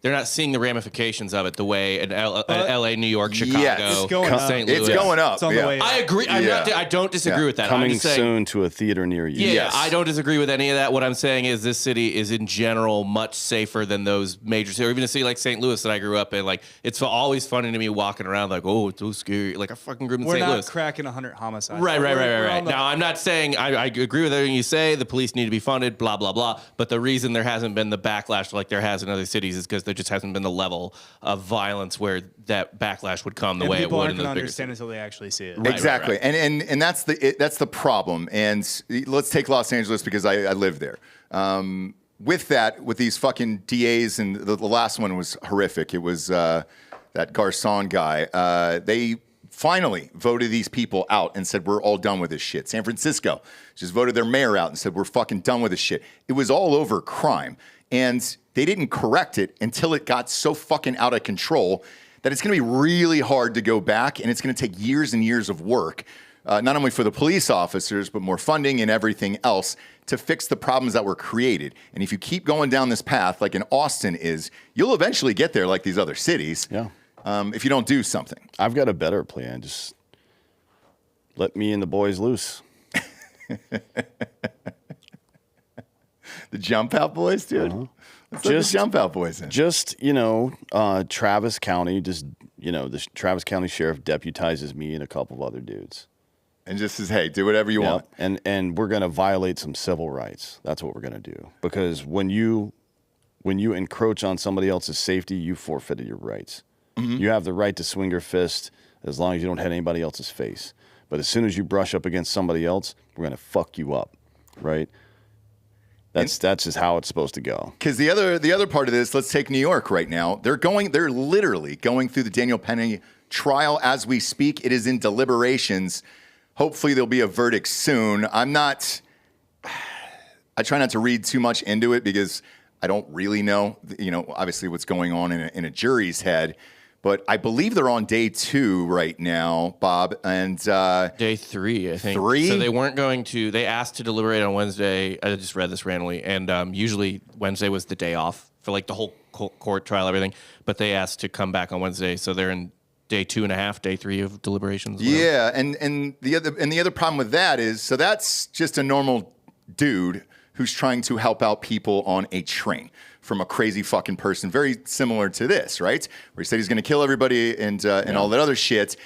they're not seeing the ramifications of it the way in L.A., New York, Chicago, Yes. It's going up. St. Louis. It's going up. It's on the way up. I agree. I don't disagree with that. I'm Coming just saying, soon to a theater near you. Yeah, Yes. I don't disagree with any of that. What I'm saying is this city is in general much safer than those major cities, or even a city like St. Louis that I grew up in. Like, it's always funny to me walking around like, oh, it's so scary. Like, I fucking grew up in We're St. not Louis. cracking 100 homicides. Right. We're on the- Now, I'm not saying I agree with everything you say. The police need to be funded, blah, blah, blah. But the reason there hasn't been the backlash like there has in other cities is because there just hasn't been the level of violence where that backlash would come the and way it people would aren't in going to those bigger understand cities. until they actually see it. Right. Exactly. And that's the problem. And let's take Los Angeles because I live there. With these fucking DAs, and the last one was horrific. It was that Garcon guy. They finally voted these people out and said, we're all done with this shit. San Francisco just voted their mayor out and said, we're fucking done with this shit. It was all over crime. And they didn't correct it until it got so fucking out of control that it's going to be really hard to go back, and it's going to take years and years of work, not only for the police officers, but more funding and everything else to fix the problems that were created. And if you keep going down this path, like in Austin is, you'll eventually get there like these other cities. Yeah. If you don't do something. I've got a better plan. Just let me and the boys loose. The Jump Out Boys, dude. Let's let the Jump Out Boys in. Just, Travis County, the Travis County Sheriff deputizes me and a couple of other dudes. And just says, hey, do whatever you want. And we're going to violate some civil rights. That's what we're going to do. Because when you encroach on somebody else's safety, you forfeited your rights. Mm-hmm. You have the right to swing your fist as long as you don't hit anybody else's face. But as soon as you brush up against somebody else, we're going to fuck you up, right? That's just how it's supposed to go. Because the other part of this, let's take New York right now. They're literally going through the Daniel Penny trial as we speak. It is in deliberations. Hopefully there'll be a verdict soon. I try not to read too much into it because I don't really know, obviously what's going on in a jury's head. But I believe they're on day 2 right now, Bob, and Day 3, I think. 3? So they weren't going to. They asked to deliberate on Wednesday. I just read this randomly, and usually Wednesday was the day off for like the whole court trial, everything. But they asked to come back on Wednesday, so they're in day 2.5, day 3 of deliberations. Whatever. Yeah, and the other problem with that is, so that's just a normal dude who's trying to help out people on a train from a crazy fucking person, very similar to this, right? Where he said he's going to kill everybody and all that other shit.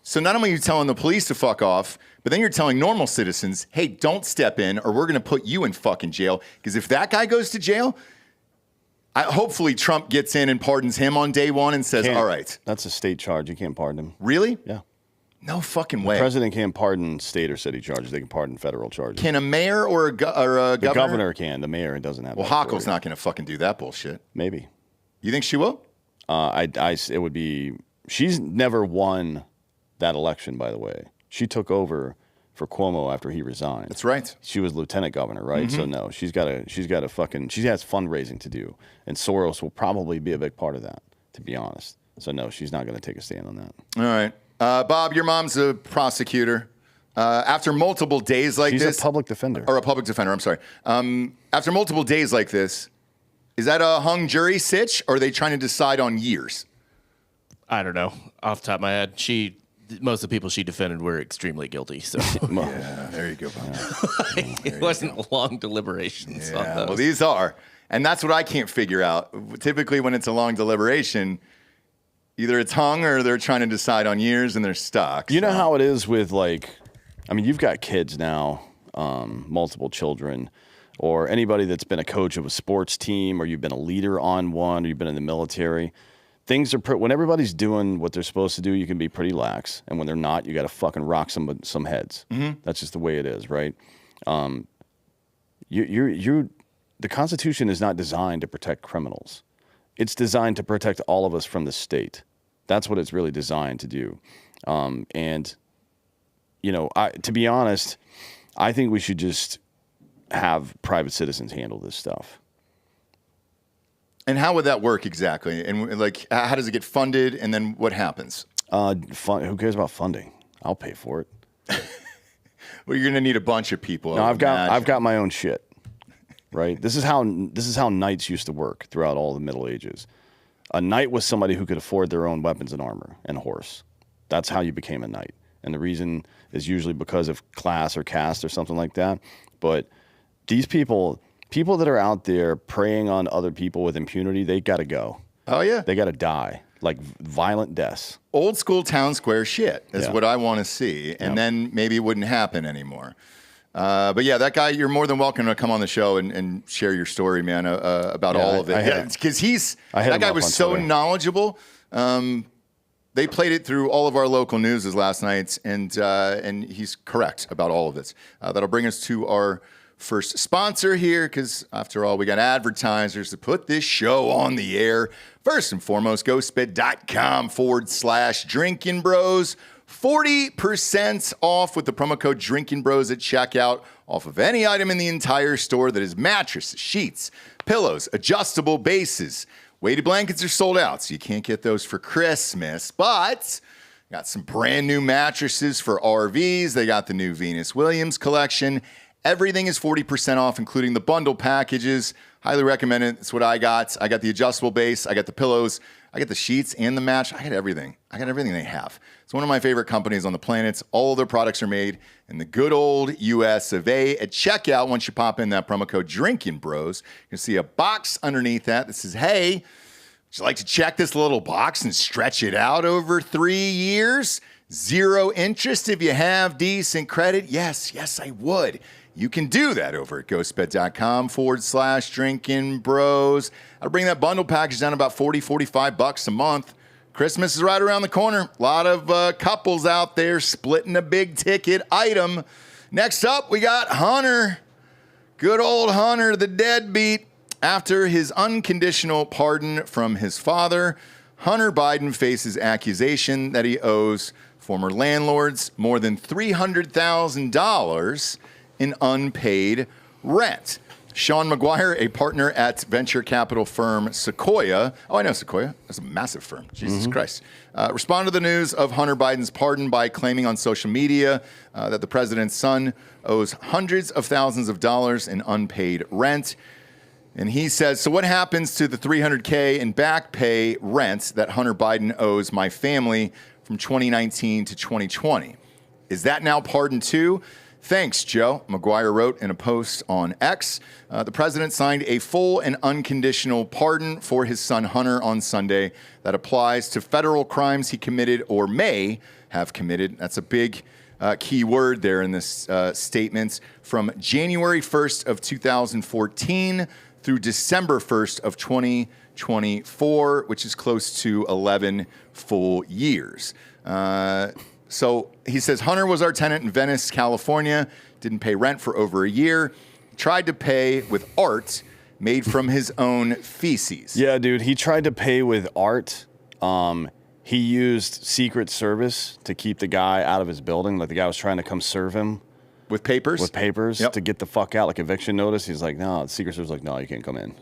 So not only are you telling the police to fuck off, but then you're telling normal citizens, hey, don't step in or we're going to put you in fucking jail. Because if that guy goes to jail, hopefully Trump gets in and pardons him on day one and says, all right. That's a state charge. You can't pardon him. Really? Yeah. No fucking way. The president can't pardon state or city charges. They can pardon federal charges. Can a mayor or a governor? The governor can. The mayor doesn't have. Well, Hochul's not going to fucking do that bullshit. Maybe. You think she will? It would be. She's never won that election, by the way. She took over for Cuomo after he resigned. That's right. She was lieutenant governor, right? So no, she has fundraising to do, and Soros will probably be a big part of that, to be honest. So no, she's not going to take a stand on that. All right. Bob, your mom's a prosecutor. After multiple days like She's this... a public defender. Or a public defender, I'm sorry. After multiple days like this, is that a hung jury sitch, or are they trying to decide on years? I don't know. Off the top of my head, most of the people she defended were extremely guilty. So Yeah, there you go, Bob. it wasn't long deliberations on those. Well, these are. And that's what I can't figure out. Typically, when it's a long deliberation, either it's hung or they're trying to decide on years and they're stuck. You know how it is with, like, I mean, you've got kids now, multiple children, or anybody that's been a coach of a sports team, or you've been a leader on one, or you've been in the military. Things are when everybody's doing what they're supposed to do, you can be pretty lax, and when they're not, you got to fucking rock some heads. Mm-hmm. That's just the way it is, right? The Constitution is not designed to protect criminals. It's designed to protect all of us from the state. That's what it's really designed to do. And you know, to be honest, I think we should just have private citizens handle this stuff. And how would that work exactly? And like, how does it get funded? And then what happens? Who cares about funding? I'll pay for it. Well, you're going to need a bunch of people. No, I've got my own shit. Right. This is how knights used to work throughout all the Middle Ages. A knight was somebody who could afford their own weapons and armor and a horse. That's how you became a knight. And the reason is usually because of class or caste or something like that. But these people that are out there preying on other people with impunity, they got to go. Oh, yeah. They got to die, like violent deaths. Old school town square shit is what I want to see. And then maybe it wouldn't happen anymore. But yeah, that guy, you're more than welcome to come on the show and share your story, man, about all of it. Because that guy was so knowledgeable. They played it through all of our local news last night, and he's correct about all of this. That'll bring us to our first sponsor here, because after all, we got advertisers to put this show on the air. First and foremost, GhostBed.com/Drinkin Bros. 40% off with the promo code Drinkin Bros at checkout off of any item in the entire store that is mattresses, sheets, pillows, adjustable bases. Weighted blankets are sold out, so you can't get those for Christmas, but got some brand new mattresses for RVs. They got the new Venus Williams collection. Everything is 40% off, including the bundle packages. Highly recommend it. It's what I got. I got the adjustable base. I got the pillows. I got the sheets and the match. I got everything. I got everything they have. It's one of my favorite companies on the planet. All of their products are made in the good old US of A. At checkout, once you pop in that promo code Drinkin Bros, you'll see a box underneath that says, hey, would you like to check this little box and stretch it out over 3 years? 0 interest if you have decent credit? Yes, I would. You can do that over at ghostbed.com/Drinkin Bros. I'll bring that bundle package down about $40-45 a month. Christmas is right around the corner. A lot of couples out there splitting a big ticket item. Next up, we got Hunter. Good old Hunter, the deadbeat. After his unconditional pardon from his father, Hunter Biden faces accusation that he owes former landlords more than $300,000 in unpaid rent. Sean McGuire, a partner at venture capital firm Sequoia. Oh, I know Sequoia. That's a massive firm. Jesus Christ. Responded to the news of Hunter Biden's pardon by claiming on social media that the president's son owes hundreds of thousands of dollars in unpaid rent. And he says, so what happens to the $300K in back pay rent that Hunter Biden owes my family from 2019 to 2020? Is that now pardoned too? Thanks, Joe, McGuire wrote in a post on X. The president signed a full and unconditional pardon for his son Hunter on Sunday that applies to federal crimes he committed or may have committed. That's a big key word there in this statement. From January 1st of 2014 through December 1st of 2024, which is close to 11 full years. So he says, Hunter was our tenant in Venice, California, didn't pay rent for over a year, tried to pay with art made from his own feces. Yeah, dude, he tried to pay with art. He used Secret Service to keep the guy out of his building. Like the guy was trying to come serve him. With papers? With papers Yep. to get the fuck out, like eviction notice. He's like, no, the Secret Service was like, no, you can't come in.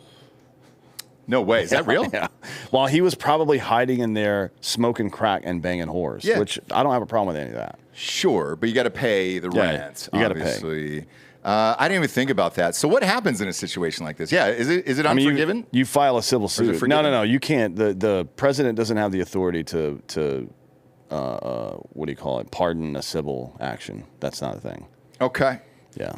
No way. Is that real? Yeah. Well, he was probably hiding in there smoking crack and banging whores, Yeah. which I don't have a problem with any of that. Sure, but you got to pay the Yeah, rent. you gotta pay. Obviously. I didn't even think about that. So what happens in a situation like this? Yeah, is it I mean, unforgiven? you file a civil is it suit. forgiven? No, you can't. The president doesn't have the authority to what do you call it? Pardon a civil action. That's not a thing. Okay. Yeah.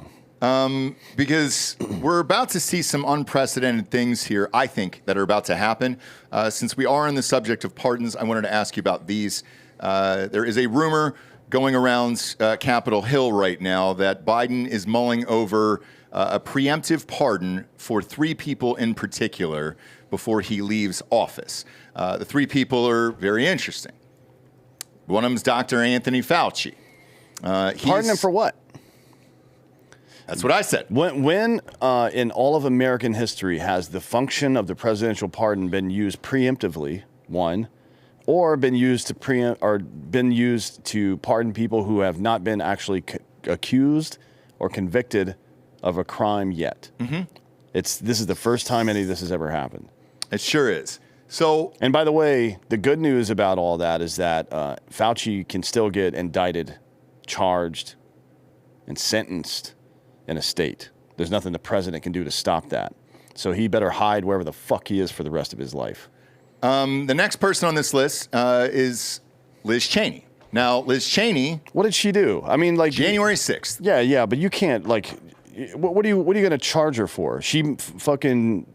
Because we're about to see some unprecedented things here, I think, that are about to happen. Since we are on the subject of pardons, I wanted to ask you about these. There is a rumor going around Capitol Hill right now that Biden is mulling over a preemptive pardon for 3 people in particular before he leaves office. The 3 people are very interesting. One of them is Dr. Anthony Fauci. Pardon him for what? That's what I said. When in all of American history has the function of the presidential pardon been used preemptively, one, or been used to pardon people who have not been actually accused or convicted of a crime yet? Mm-hmm. This is the first time any of this has ever happened. It sure is. So, and by the way, the good news about all that is that Fauci can still get indicted, charged, and sentenced in a state. There's nothing the president can do to stop that. So he better hide wherever the fuck he is for the rest of his life. the next person on this list is Liz Cheney. Now, Liz Cheney. What did she do? I mean, like January 6th. Yeah, but you can't like. What are you going to charge her for? She fucking,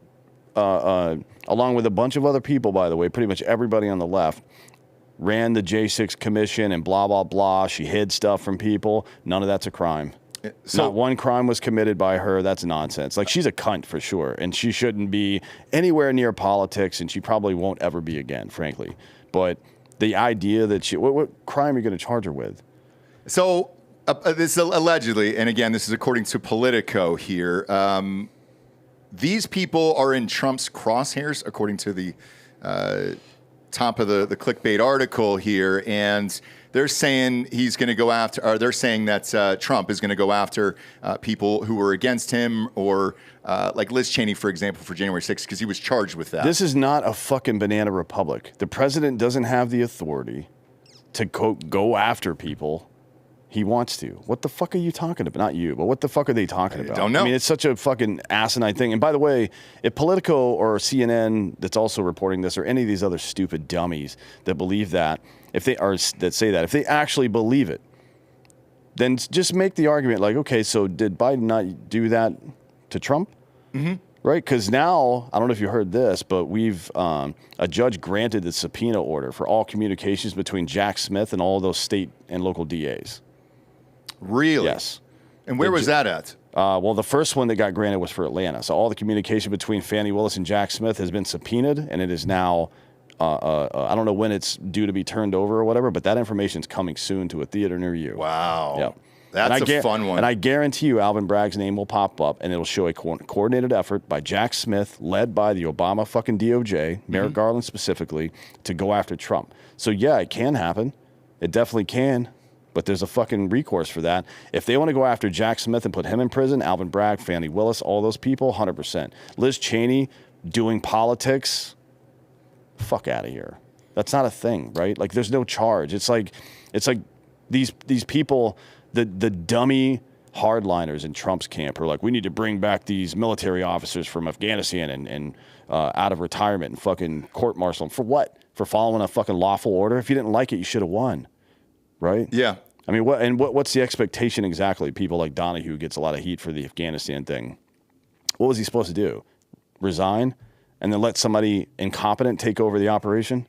along with a bunch of other people, by the way, pretty much everybody on the left, ran the J6 commission and blah, blah, blah. She hid stuff from people. None of that's a crime. So, Not one crime was committed by her. That's nonsense. Like, she's a cunt for sure. And she shouldn't be anywhere near politics, and she probably won't ever be again, frankly. But the idea that she, what crime are you going to charge her with? So this allegedly, and again, this is according to Politico here, these people are in Trump's crosshairs, according to the top of the clickbait article here, and they're saying he's going to go after, or they're saying that Trump is going to go after people who were against him, or like Liz Cheney, for example, for January 6th, because he was charged with that. This is not a fucking banana republic. The president doesn't have the authority to go after people he wants to. What the fuck are you talking about? Not you, but what the fuck are they talking about? I don't know. I mean, it's such a fucking asinine thing. And by the way, if Politico or CNN that's also reporting this, or any of these other stupid dummies that believe that, if they actually believe it, then just make the argument like, okay, so did Biden not do that to Trump? Mm-hmm. Right? Because now, I don't know if you heard this, but a judge granted the subpoena order for all communications between Jack Smith and all those state and local DAs. Really? Yes. And where was that at? Well, the first one that got granted was for Atlanta. So all the communication between Fani Willis and Jack Smith has been subpoenaed, and it is now, I don't know when it's due to be turned over or whatever, but that information is coming soon to a theater near you. Wow. Yep. That's a fun one. And I guarantee you Alvin Bragg's name will pop up, and it'll show a coordinated effort by Jack Smith, led by the Obama fucking DOJ, Merrick Garland specifically, to go after Trump. So, yeah, it can happen. It definitely can. But there's a fucking recourse for that. If they want to go after Jack Smith and put him in prison, Alvin Bragg, Fani Willis, all those people, 100%. Liz Cheney doing politics, fuck out of here. That's not a thing, right? Like, there's no charge. It's like these people, the dummy hardliners in Trump's camp are like, we need to bring back these military officers from Afghanistan and out of retirement and fucking court-martial them. For what? For following a fucking lawful order? If you didn't like it, you should have won. Right? Yeah. I mean, what's the expectation exactly? People like Donahue gets a lot of heat for the Afghanistan thing. What was he supposed to do? Resign and then let somebody incompetent take over the operation?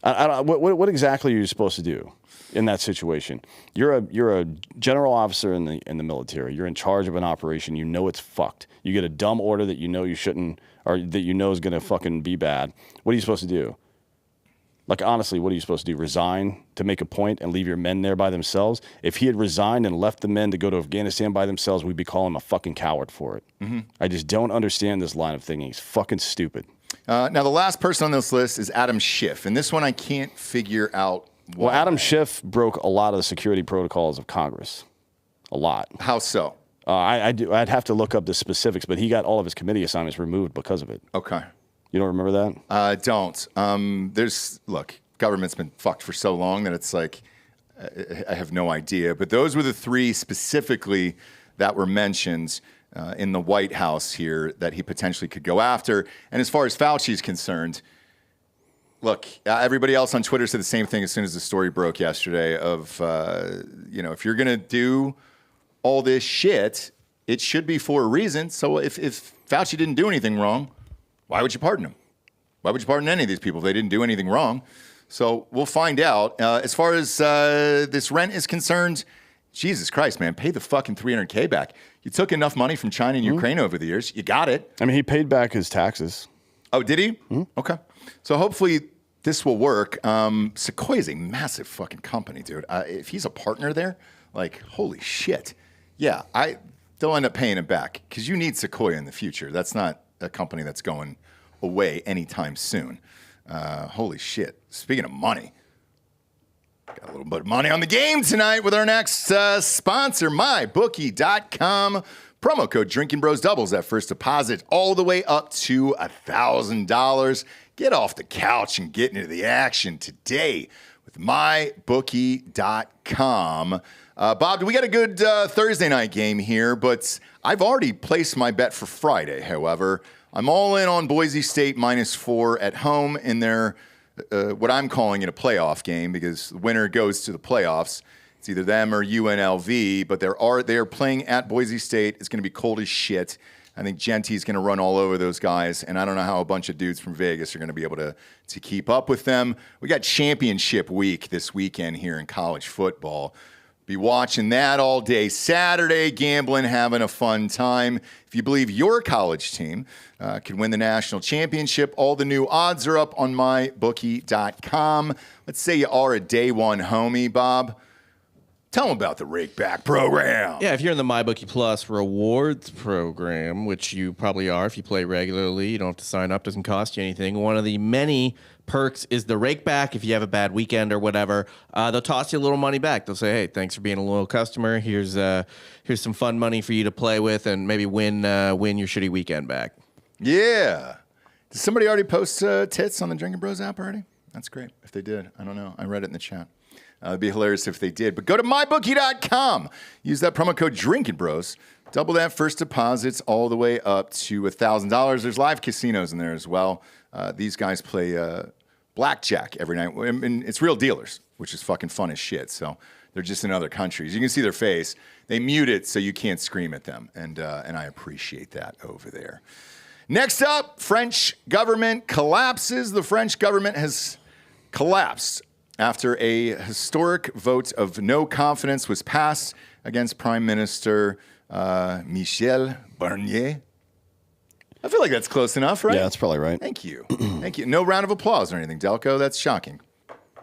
What exactly are you supposed to do in that situation? You're a general officer in the military. You're in charge of an operation. You know it's fucked. You get a dumb order that you know you shouldn't, or that you know is going to fucking be bad. What are you supposed to do? Like, honestly, what are you supposed to do? Resign to make a point and leave your men there by themselves? If he had resigned and left the men to go to Afghanistan by themselves, we'd be calling him a fucking coward for it. Mm-hmm. I just don't understand this line of thinking. He's fucking stupid. Now, the last person on this list is Adam Schiff, and this one I can't figure out why. Well, Adam Schiff broke a lot of the security protocols of Congress. A lot. How so? I'd have to look up the specifics, but he got all of his committee assignments removed because of it. Okay. You don't remember that? I don't. Look, government's been fucked for so long that it's like, I have no idea. But those were the three specifically that were mentioned in the White House here that he potentially could go after. And as far as Fauci's concerned, look, everybody else on Twitter said the same thing as soon as the story broke yesterday of, if you're going to do all this shit, it should be for a reason. So if Fauci didn't do anything wrong, why would you pardon him? Why would you pardon any of these people if they didn't do anything wrong? So we'll find out. As far as this rent is concerned, Jesus Christ, man, pay the fucking $300K back. You took enough money from China and Ukraine over the years. You got it. I mean, he paid back his taxes. Oh, did he? Okay. So hopefully this will work. Sequoia's a massive fucking company, dude. If he's a partner there, like, holy shit. Yeah, they'll end up paying him back because you need Sequoia in the future. That's not a company that's going away anytime soon. Holy shit. Speaking of money, got a little bit of money on the game tonight with our next sponsor, MyBookie.com. Promo code Drinkin' Bros doubles that first deposit all the way up to $1,000. Get off the couch and get into the action today with MyBookie.com. Bob, we got a good Thursday night game here, but I've already placed my bet for Friday, however. I'm all in on Boise State -4 at home in their, what I'm calling it a playoff game because the winner goes to the playoffs. It's either them or UNLV, but they are playing at Boise State. It's going to be cold as shit. I think Genty's going to run all over those guys, and I don't know how a bunch of dudes from Vegas are going to be able to keep up with them. We got championship week this weekend here in college football. Be watching that all day Saturday, gambling, having a fun time. If you believe your college team could win the national championship, all the new odds are up on mybookie.com. Let's say you are a day one homie, Bob. Tell them about the Rakeback program. Yeah, if you're in the MyBookie Plus rewards program, which you probably are if you play regularly, you don't have to sign up, doesn't cost you anything. One of the many perks is the Rakeback. If you have a bad weekend or whatever, they'll toss you a little money back. They'll say, hey, thanks for being a loyal customer. Here's some fun money for you to play with and maybe win your shitty weekend back. Yeah. Did somebody already post tits on the Drinkin' Bros app already? That's great. If they did, I don't know. I read it in the chat. It'd be hilarious if they did. But go to mybookie.com. Use that promo code Drinkin' Bros. Double that first deposits all the way up to $1,000. There's live casinos in there as well. These guys play blackjack every night. And it's real dealers, which is fucking fun as shit. So they're just in other countries. You can see their face. They mute it so you can't scream at them. And I appreciate that over there. Next up, French government collapses. The French government has collapsed after a historic vote of no confidence was passed against Prime Minister Michel Barnier. I feel like that's close enough, right? Yeah, that's probably right. Thank you. Thank you. No round of applause or anything, Delco. That's shocking.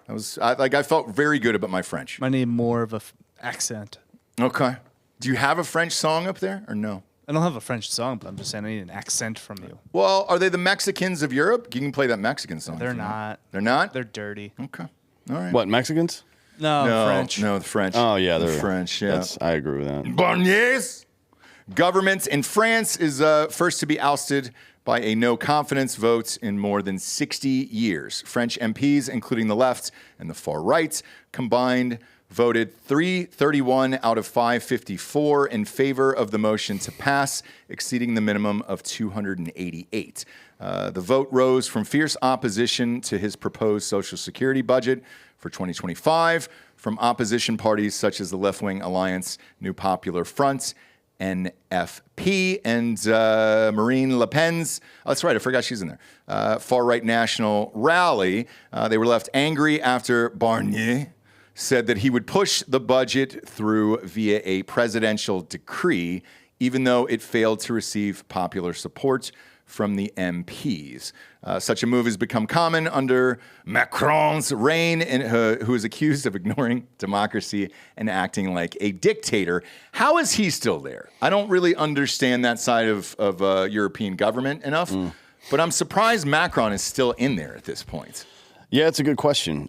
I felt very good about my French. I need more of a accent. Okay. Do you have a French song up there or no? I don't have a French song, but I'm just saying I need an accent from you. Well, are they the Mexicans of Europe? You can play that Mexican song. They're not. They're not? They're dirty. Okay. All right. What, Mexicans? No, French. No, the French. Oh, yeah, they're French, yeah. I agree with that. Barnier's government in France is first to be ousted by a no-confidence vote in more than 60 years. French MPs, including the left and the far right, combined voted 331 out of 554 in favor of the motion to pass, exceeding the minimum of 288. The vote rose from fierce opposition to his proposed Social Security budget for 2025, from opposition parties such as the left-wing alliance New Popular Front, NFP, and Marine Le Pen's, oh, that's right, I forgot she's in there, far-right national rally. They were left angry after Barnier said that he would push the budget through via a presidential decree, even though it failed to receive popular support from the MPs. Such a move has become common under Macron's reign, who is accused of ignoring democracy and acting like a dictator. How is he still there? I don't really understand that side of European government enough, but I'm surprised Macron is still in there at this point. Yeah, it's a good question.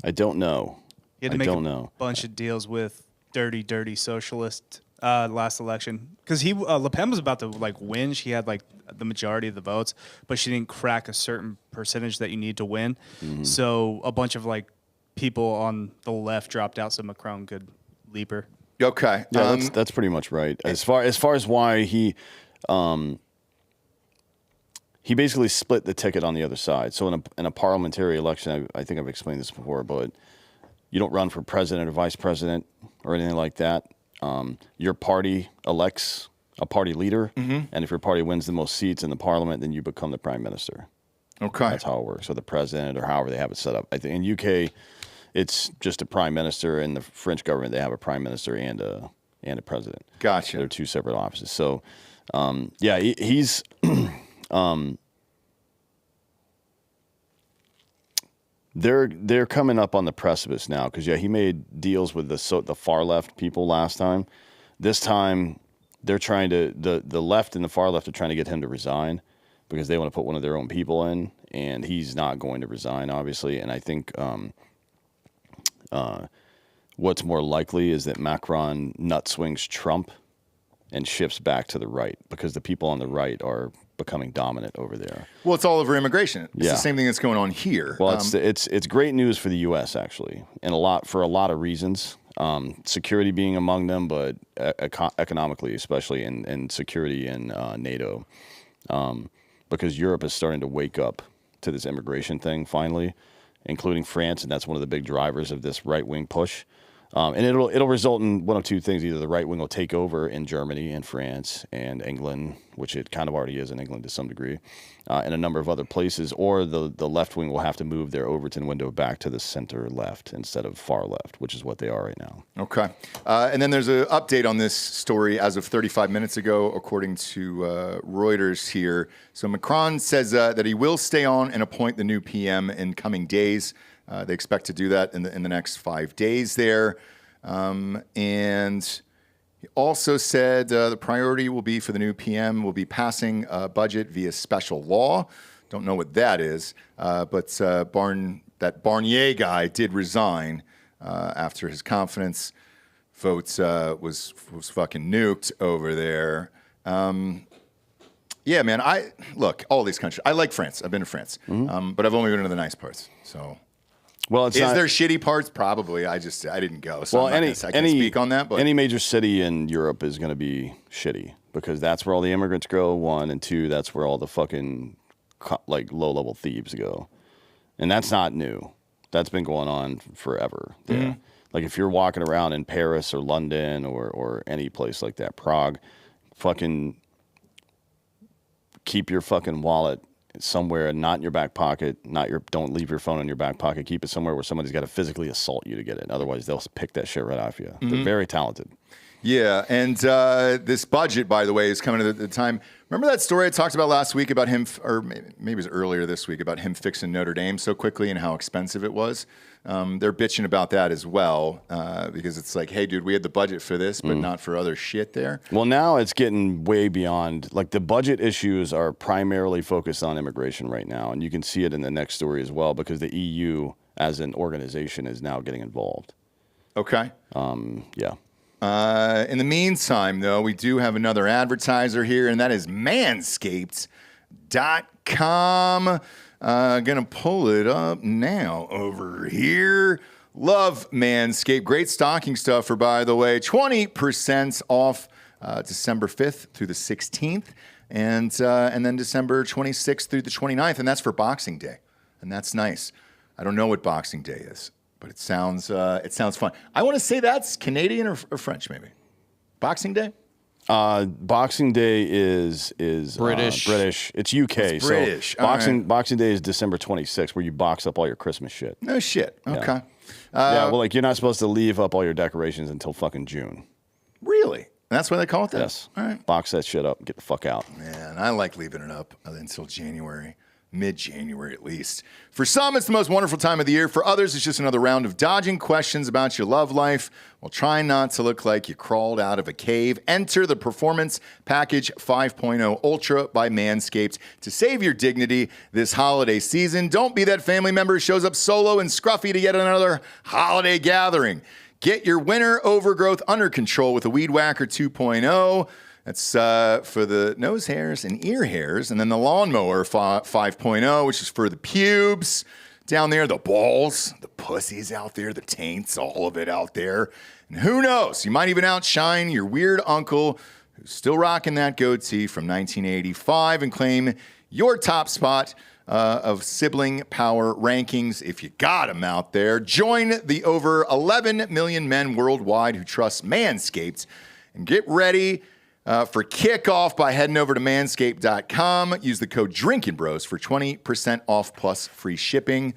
I don't know. He had to make a bunch of deals with dirty socialist last election because Le Pen was about to win. She had the majority of the votes, but she didn't crack a certain percentage that you need to win. So a bunch of people on the left dropped out so Macron could leap her. Okay, yeah, that's pretty much right. As far as why he basically split the ticket on the other side. So in a parliamentary election, I think I've explained this before, but you don't run for president or vice president or anything like that. Your party elects a party leader, and if your party wins the most seats in the parliament, then you become the prime minister. Okay. That's how it works. Or the president, or however they have it set up. I think in UK, it's just a prime minister. In the French government, they have a prime minister and a president. Gotcha. They're two separate offices. So, yeah, he's... They're coming up on the precipice now because he made deals with the far left people last time. This time they're trying to the left and the far left are trying to get him to resign because they want to put one of their own people in, and he's not going to resign, obviously. And I think what's more likely is that Macron nut swings Trump and shifts back to the right because the people on the right are becoming dominant over there. Well, it's all over immigration. It's Yeah. the same thing that's going on here. Well, it's great news for the U.S. actually, and for a lot of reasons. Security being among them, but economically, especially, and security in NATO, because Europe is starting to wake up to this immigration thing finally, including France, and that's one of the big drivers of this right-wing push. And it'll result in one of two things. Either the right wing will take over in Germany and France and England, which it kind of already is in England to some degree, and a number of other places, or the left wing will have to move their Overton window back to the center left instead of far left, which is what they are right now. Okay. And then there's an update on this story as of 35 minutes ago, according to Reuters here. So Macron says that he will stay on and appoint the new PM in coming days. They expect to do that in the next 5 days there. And he also said the priority will be for the new PM will be passing a budget via special law. Don't know what that is, but that Barnier guy did resign after his confidence vote was fucking nuked over there. Yeah, man. All these countries. I like France. I've been to France, but I've only been to the nice parts. So. Well, Is there shitty parts? Probably. I didn't go, so I can't speak on that. But any major city in Europe is going to be shitty because that's where all the immigrants go. 1 and 2, that's where all the fucking low-level thieves go, and that's not new. That's been going on forever. Yeah. Like if you're walking around in Paris or London or any place like that, Prague, fucking keep your fucking wallet somewhere, not in your back pocket, don't leave your phone in your back pocket. Keep it somewhere where somebody's got to physically assault you to get it. Otherwise, they'll pick that shit right off you. They're very talented. Yeah, and this budget, by the way, is coming at the time. Remember that story I talked about last week about him, or maybe it was earlier this week, about him fixing Notre Dame so quickly and how expensive it was? They're bitching about that as well because it's like, hey, dude, we had the budget for this, but not for other shit there. Well, now it's getting way beyond. The budget issues are primarily focused on immigration right now, and you can see it in the next story as well because the EU as an organization is now getting involved. Okay. Yeah. In the meantime, though, we do have another advertiser here, and that is Manscaped.com. Gonna pull it up now over here. Love Manscaped. Great stocking stuffer, by the way. 20% off December 5th through the 16th, and then December 26th through the 29th, and that's for Boxing Day, and that's nice. I don't know what Boxing Day is, but it sounds fun. I want to say that's Canadian or French, maybe. Boxing Day? Boxing Day is British. British. It's UK. It's British. So Boxing Day is December 26th, where you box up all your Christmas shit. No shit. Okay. Yeah, well, like you're not supposed to leave up all your decorations until fucking June. Really? That's why they call it that? Yes. All right. Box that shit up and get the fuck out. Man, I like leaving it up until January. Mid-January at least. For some, it's the most wonderful time of the year. For others, it's just another round of dodging questions about your love life while trying not to look like you crawled out of a cave. Enter the Performance Package 5.0 Ultra by Manscaped to save your dignity this holiday season. Don't be that family member who shows up solo and scruffy to yet another holiday gathering. Get your winter overgrowth under control with a Weed Whacker 2.0. That's for the nose hairs and ear hairs. And then the Lawnmower 5.0, which is for the pubes down there, the balls, the pussies out there, the taints, all of it out there. And who knows? You might even outshine your weird uncle who's still rocking that goatee from 1985 and claim your top spot of sibling power rankings if you got them out there. Join the over 11 million men worldwide who trust Manscaped and get ready for kickoff by heading over to manscaped.com. Use the code DRINKINBROS for 20% off plus free shipping.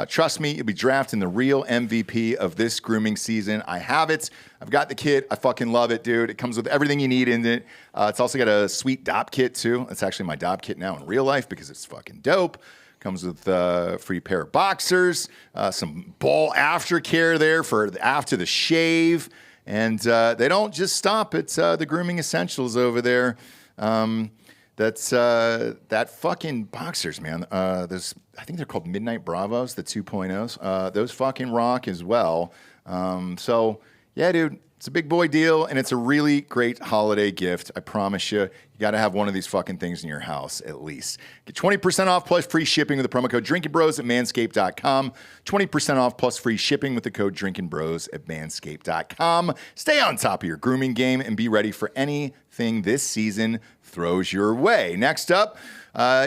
Trust me, you'll be drafting the real MVP of this grooming season. I have it. I've got the kit. I fucking love it, dude. It comes with everything you need in it. It's also got a sweet dop kit, too. It's actually my dop kit now in real life because it's fucking dope. Comes with a free pair of boxers, some ball aftercare there for after the shave. And they don't just stop at the grooming essentials over there. That's that fucking boxers, man. There's, I think they're called Midnight Bravos, the 2.0s. Those fucking rock as well. So yeah, dude, it's a big boy deal, and it's a really great holiday gift. I promise you. You got to have one of these fucking things in your house at least. Get 20% off plus free shipping with the promo code DRINKINBROS at manscaped.com. 20% off plus free shipping with the code DRINKINBROS at manscaped.com. Stay on top of your grooming game and be ready for anything this season throws your way. Next up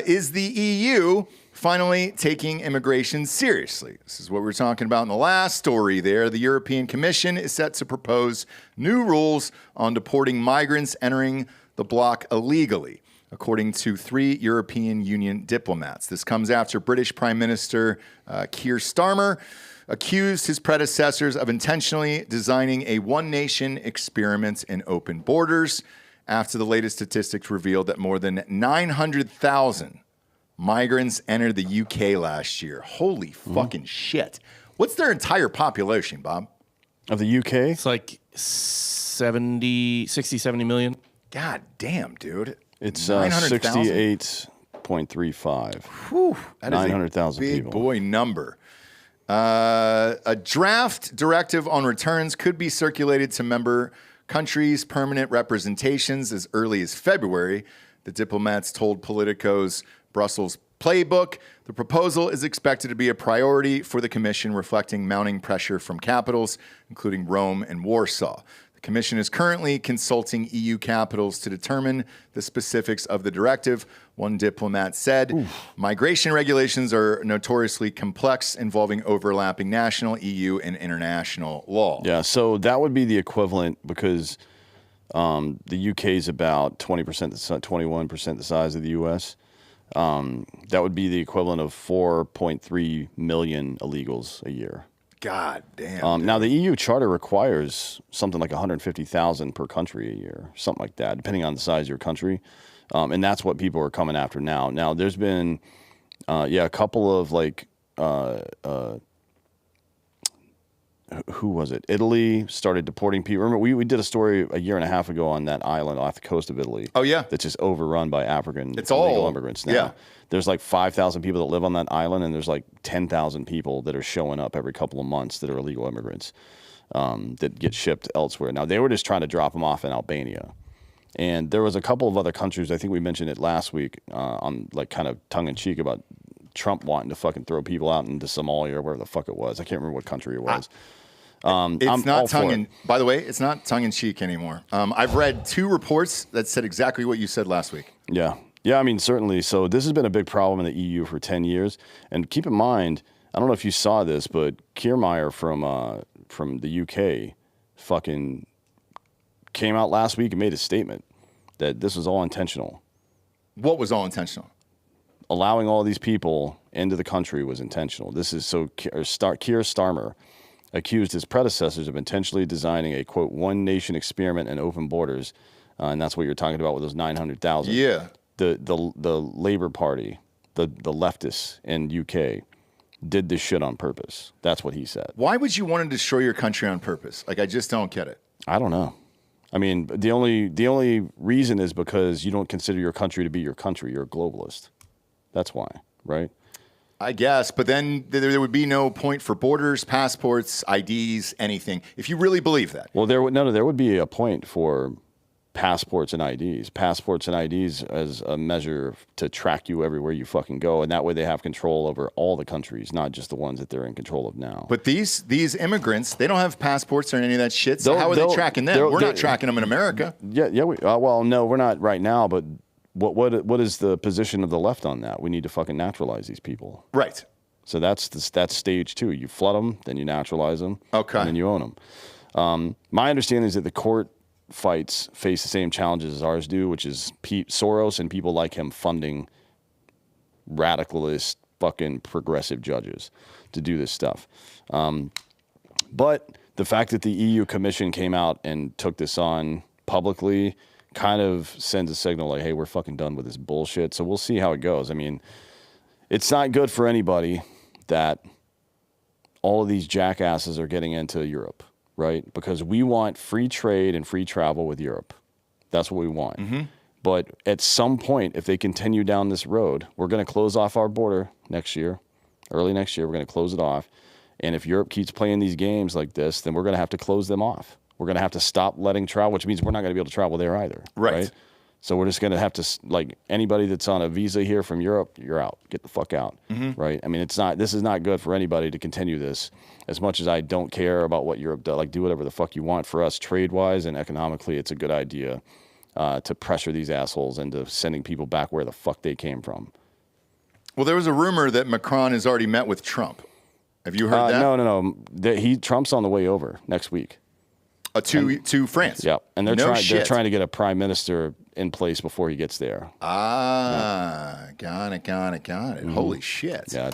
is the EU finally taking immigration seriously. This is what we were talking about in the last story there. The European Commission is set to propose new rules on deporting migrants entering the bloc illegally, according to 3 European Union diplomats. This comes after British Prime Minister Keir Starmer accused his predecessors of intentionally designing a one-nation experiment in open borders after the latest statistics revealed that more than 900,000 migrants entered the UK last year. Holy fucking shit. What's their entire population, Bob? Of the UK? It's like 60, 70 million. God damn, dude. It's 900,000? 68.35. Whew, that is 900,000 a big people. boy number. A draft directive on returns could be circulated to member countries' permanent representations as early as February, the diplomats told Politico's Brussels Playbook. The proposal is expected to be a priority for the Commission, reflecting mounting pressure from capitals, including Rome and Warsaw. The Commission is currently consulting EU capitals to determine the specifics of the directive. One diplomat said, migration regulations are notoriously complex, involving overlapping national, EU, and international law. Yeah, so that would be the equivalent because the UK is about 21% the size of the US. That would be the equivalent of 4.3 million illegals a year. God damn. Now, the EU charter requires something like 150,000 per country a year, something like that, depending on the size of your country. And that's what people are coming after now. Now, there's been, a couple of like, who was it? Italy started deporting people. Remember, we did a story a year and a half ago on that island off the coast of Italy. Oh, yeah. That's just overrun by African It's illegal all immigrants now. yeah. There's like 5,000 people that live on that island, and there's like 10,000 people that are showing up every couple of months that are illegal immigrants that get shipped elsewhere. Now, they were just trying to drop them off in Albania. And there was a couple of other countries, I think we mentioned it last week, on like kind of tongue-in-cheek about Trump wanting to fucking throw people out into Somalia or wherever the fuck it was. I can't remember what country it was. It's not by the way, it's not tongue-in-cheek anymore. I've read 2 reports that said exactly what you said last week. Yeah. Yeah, I mean, certainly. So this has been a big problem in the EU for 10 years. And keep in mind, I don't know if you saw this, but Kiermaier from the UK fucking came out last week and made a statement that this was all intentional. What was all intentional? Allowing all these people into the country was intentional. This is so Keir Starmer accused his predecessors of intentionally designing a, quote, one nation experiment and open borders. And that's what you're talking about with those 900,000. Yeah. The Labour Party, the leftists in UK did this shit on purpose. That's what he said. Why would you want to destroy your country on purpose? Like, I just don't get it. I don't know. I mean, the only reason is because you don't consider your country to be your country. You're a globalist. That's why, right? I guess, but then there would be no point for borders, passports, IDs, anything. If you really believe that. Well, there would be a point for passports and IDs. Passports and IDs as a measure to track you everywhere you fucking go, and that way they have control over all the countries, not just the ones that they're in control of now. But these immigrants, they don't have passports or any of that shit. So how are they tracking them? We're not tracking them in America. Yeah. Well, no, we're not right now. But what is the position of the left on that? We need to fucking naturalize these people. Right. So that's stage 2. You flood them, then you naturalize them, okay, and then you own them. My understanding is that the court fights face the same challenges as ours do, which is Soros and people like him funding radicalist fucking progressive judges to do this stuff. But the fact that the EU Commission came out and took this on publicly kind of sends a signal like, hey, we're fucking done with this bullshit. So we'll see how it goes. I mean, it's not good for anybody that all of these jackasses are getting into Europe. Right? Because we want free trade and free travel with Europe. That's what we want. Mm-hmm. But at some point, if they continue down this road, we're going to close off our border next year, early next year. We're going to close it off. And if Europe keeps playing these games like this, then we're going to have to close them off. We're going to have to stop letting travel, which means we're not going to be able to travel there either. Right. So we're just going to have to, like, anybody that's on a visa here from Europe, you're out. Get the fuck out. Mm-hmm. Right? I mean, this is not good for anybody to continue this. As much as I don't care about what Europe does, like, do whatever the fuck you want. For us, trade-wise and economically, it's a good idea to pressure these assholes into sending people back where the fuck they came from. Well, there was a rumor that Macron has already met with Trump. Have you heard that? No. Trump's on the way over next week. To France. Yeah, and they're trying to get a prime minister in place before he gets there. Got it. Mm-hmm. Holy shit. Yeah,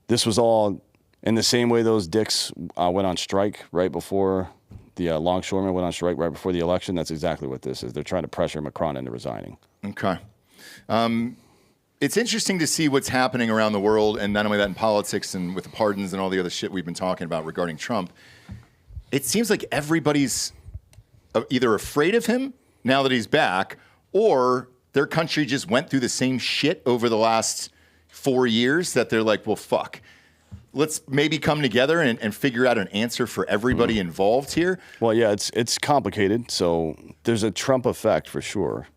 this was all in the same way those dicks went on strike right before the longshoremen went on strike right before the election. That's exactly what this is. They're trying to pressure Macron into resigning. Okay. It's interesting to see what's happening around the world, and not only that in politics and with the pardons and all the other shit we've been talking about regarding Trump. It seems like everybody's either afraid of him now that he's back, or their country just went through the same shit over the last 4 years that they're like, well, fuck. Let's maybe come together and figure out an answer for everybody involved here. Well, yeah, it's complicated. So there's a Trump effect for sure,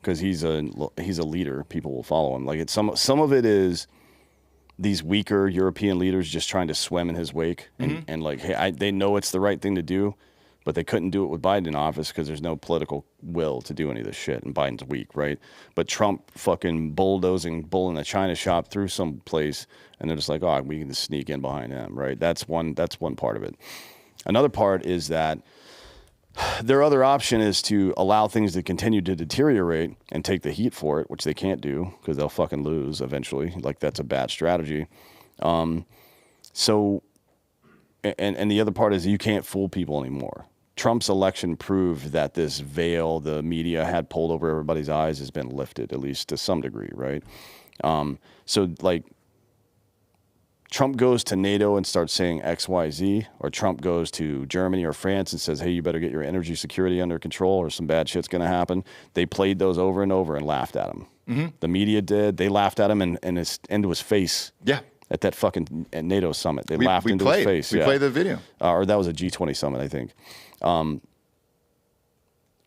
because he's a leader. People will follow him. Like some of it is these weaker European leaders just trying to swim in his wake and like, hey, they know it's the right thing to do, but they couldn't do it with Biden in office because there's no political will to do any of this shit, and Biden's weak, right? But Trump fucking bulldozing bull in a china shop through some place, and they're just like, oh, we can just sneak in behind him, right? That's one part of it. Another part is that their other option is to allow things to continue to deteriorate and take the heat for it, which they can't do because they'll fucking lose eventually. Like, that's a bad strategy. And the other part is you can't fool people anymore. Trump's election proved that this veil the media had pulled over everybody's eyes has been lifted, at least to some degree, right? So, like, Trump goes to NATO and starts saying X, Y, Z, or Trump goes to Germany or France and says, hey, you better get your energy security under control or some bad shit's going to happen. They played those over and over and laughed at him. Mm-hmm. The media did. They laughed at him and into his face. Yeah. At that fucking NATO summit. They laughed into his face. We played the video. Or that was a G20 summit, I think.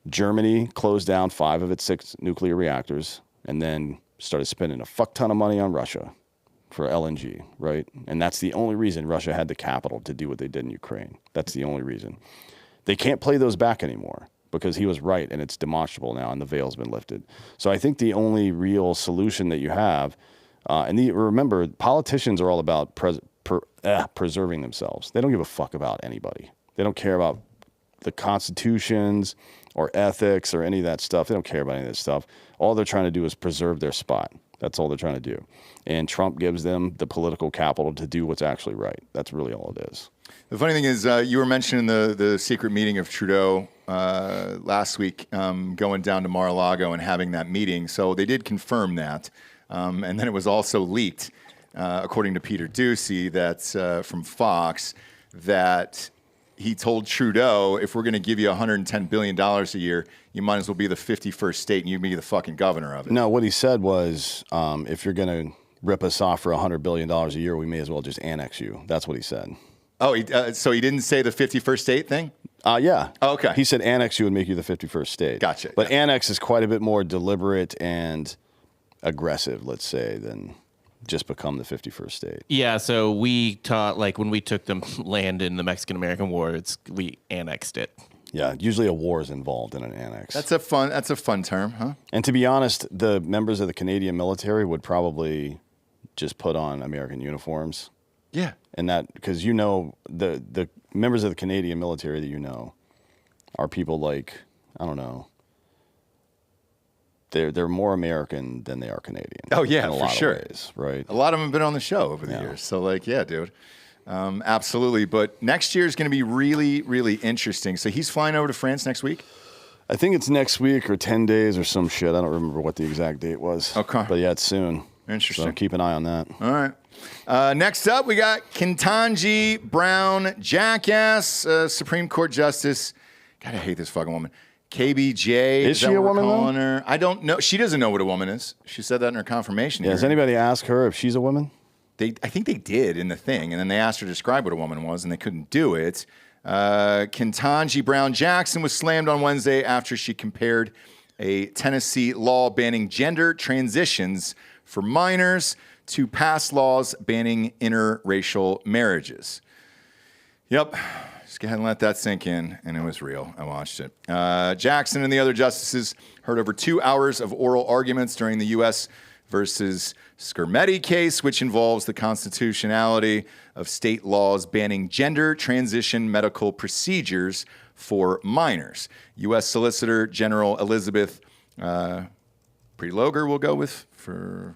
Germany closed down 5 of its 6 nuclear reactors and then started spending a fuck ton of money on Russia for LNG, right? And that's the only reason Russia had the capital to do what they did in Ukraine. That's the only reason. They can't play those back anymore because he was right and it's demonstrable now and the veil's been lifted. So I think the only real solution that you have Remember, politicians are all about preserving themselves. They don't give a fuck about anybody. They don't care about the constitutions or ethics or any of that stuff. They don't care about any of this stuff. All they're trying to do is preserve their spot. That's all they're trying to do. And Trump gives them the political capital to do what's actually right. That's really all it is. The funny thing is, you were mentioning the secret meeting of Trudeau last week, going down to Mar-a-Lago and having that meeting. So they did confirm that. And then it was also leaked, according to Peter Doocy, that from Fox, that he told Trudeau, if we're going to give you $110 billion a year, you might as well be the 51st state and you be the fucking governor of it. No, what he said was, if you're going to rip us off for $100 billion a year, we may as well just annex you. That's what he said. Oh, so he didn't say the 51st state thing? Yeah. Oh, okay. He said annex you would make you the 51st state. Gotcha. But annex is quite a bit more deliberate and aggressive, let's say, than just become the 51st state. Yeah, so we taught, like, when we took the land in the Mexican-American War, we annexed it. Yeah, usually a war is involved in an annex. That's a fun term, huh? And to be honest, the members of the Canadian military would probably just put on American uniforms. Yeah. And that, because the members of the Canadian military that are people like, I don't know, they're more American than they are Canadian. Oh yeah, in a for lot sure. Of ways, right? A lot of them have been on the show over the years. So like, yeah, dude. Absolutely. But next year is going to be really, really interesting. So he's flying over to France next week? I think it's next week or 10 days or some shit. I don't remember what the exact date was. Okay. But yeah, it's soon. Interesting. So keep an eye on that. All right. Next up, we got Ketanji Brown, jackass, Supreme Court Justice. God, I hate this fucking woman. KBJ. Is she a woman, though? Her? I don't know. She doesn't know what a woman is. She said that in her confirmation. Yeah, has anybody asked her if she's a woman? I think they did in the thing, and then they asked her to describe what a woman was, and they couldn't do it. Ketanji Brown Jackson was slammed on Wednesday after she compared a Tennessee law banning gender transitions for minors to past laws banning interracial marriages. Yep. Just go ahead and let that sink in, and it was real. I watched it. Jackson and the other justices heard over 2 hours of oral arguments during the U.S. versus Skrmetti case, which involves the constitutionality of state laws banning gender transition medical procedures for minors. U.S. Solicitor General Elizabeth Prelogar, we'll go with for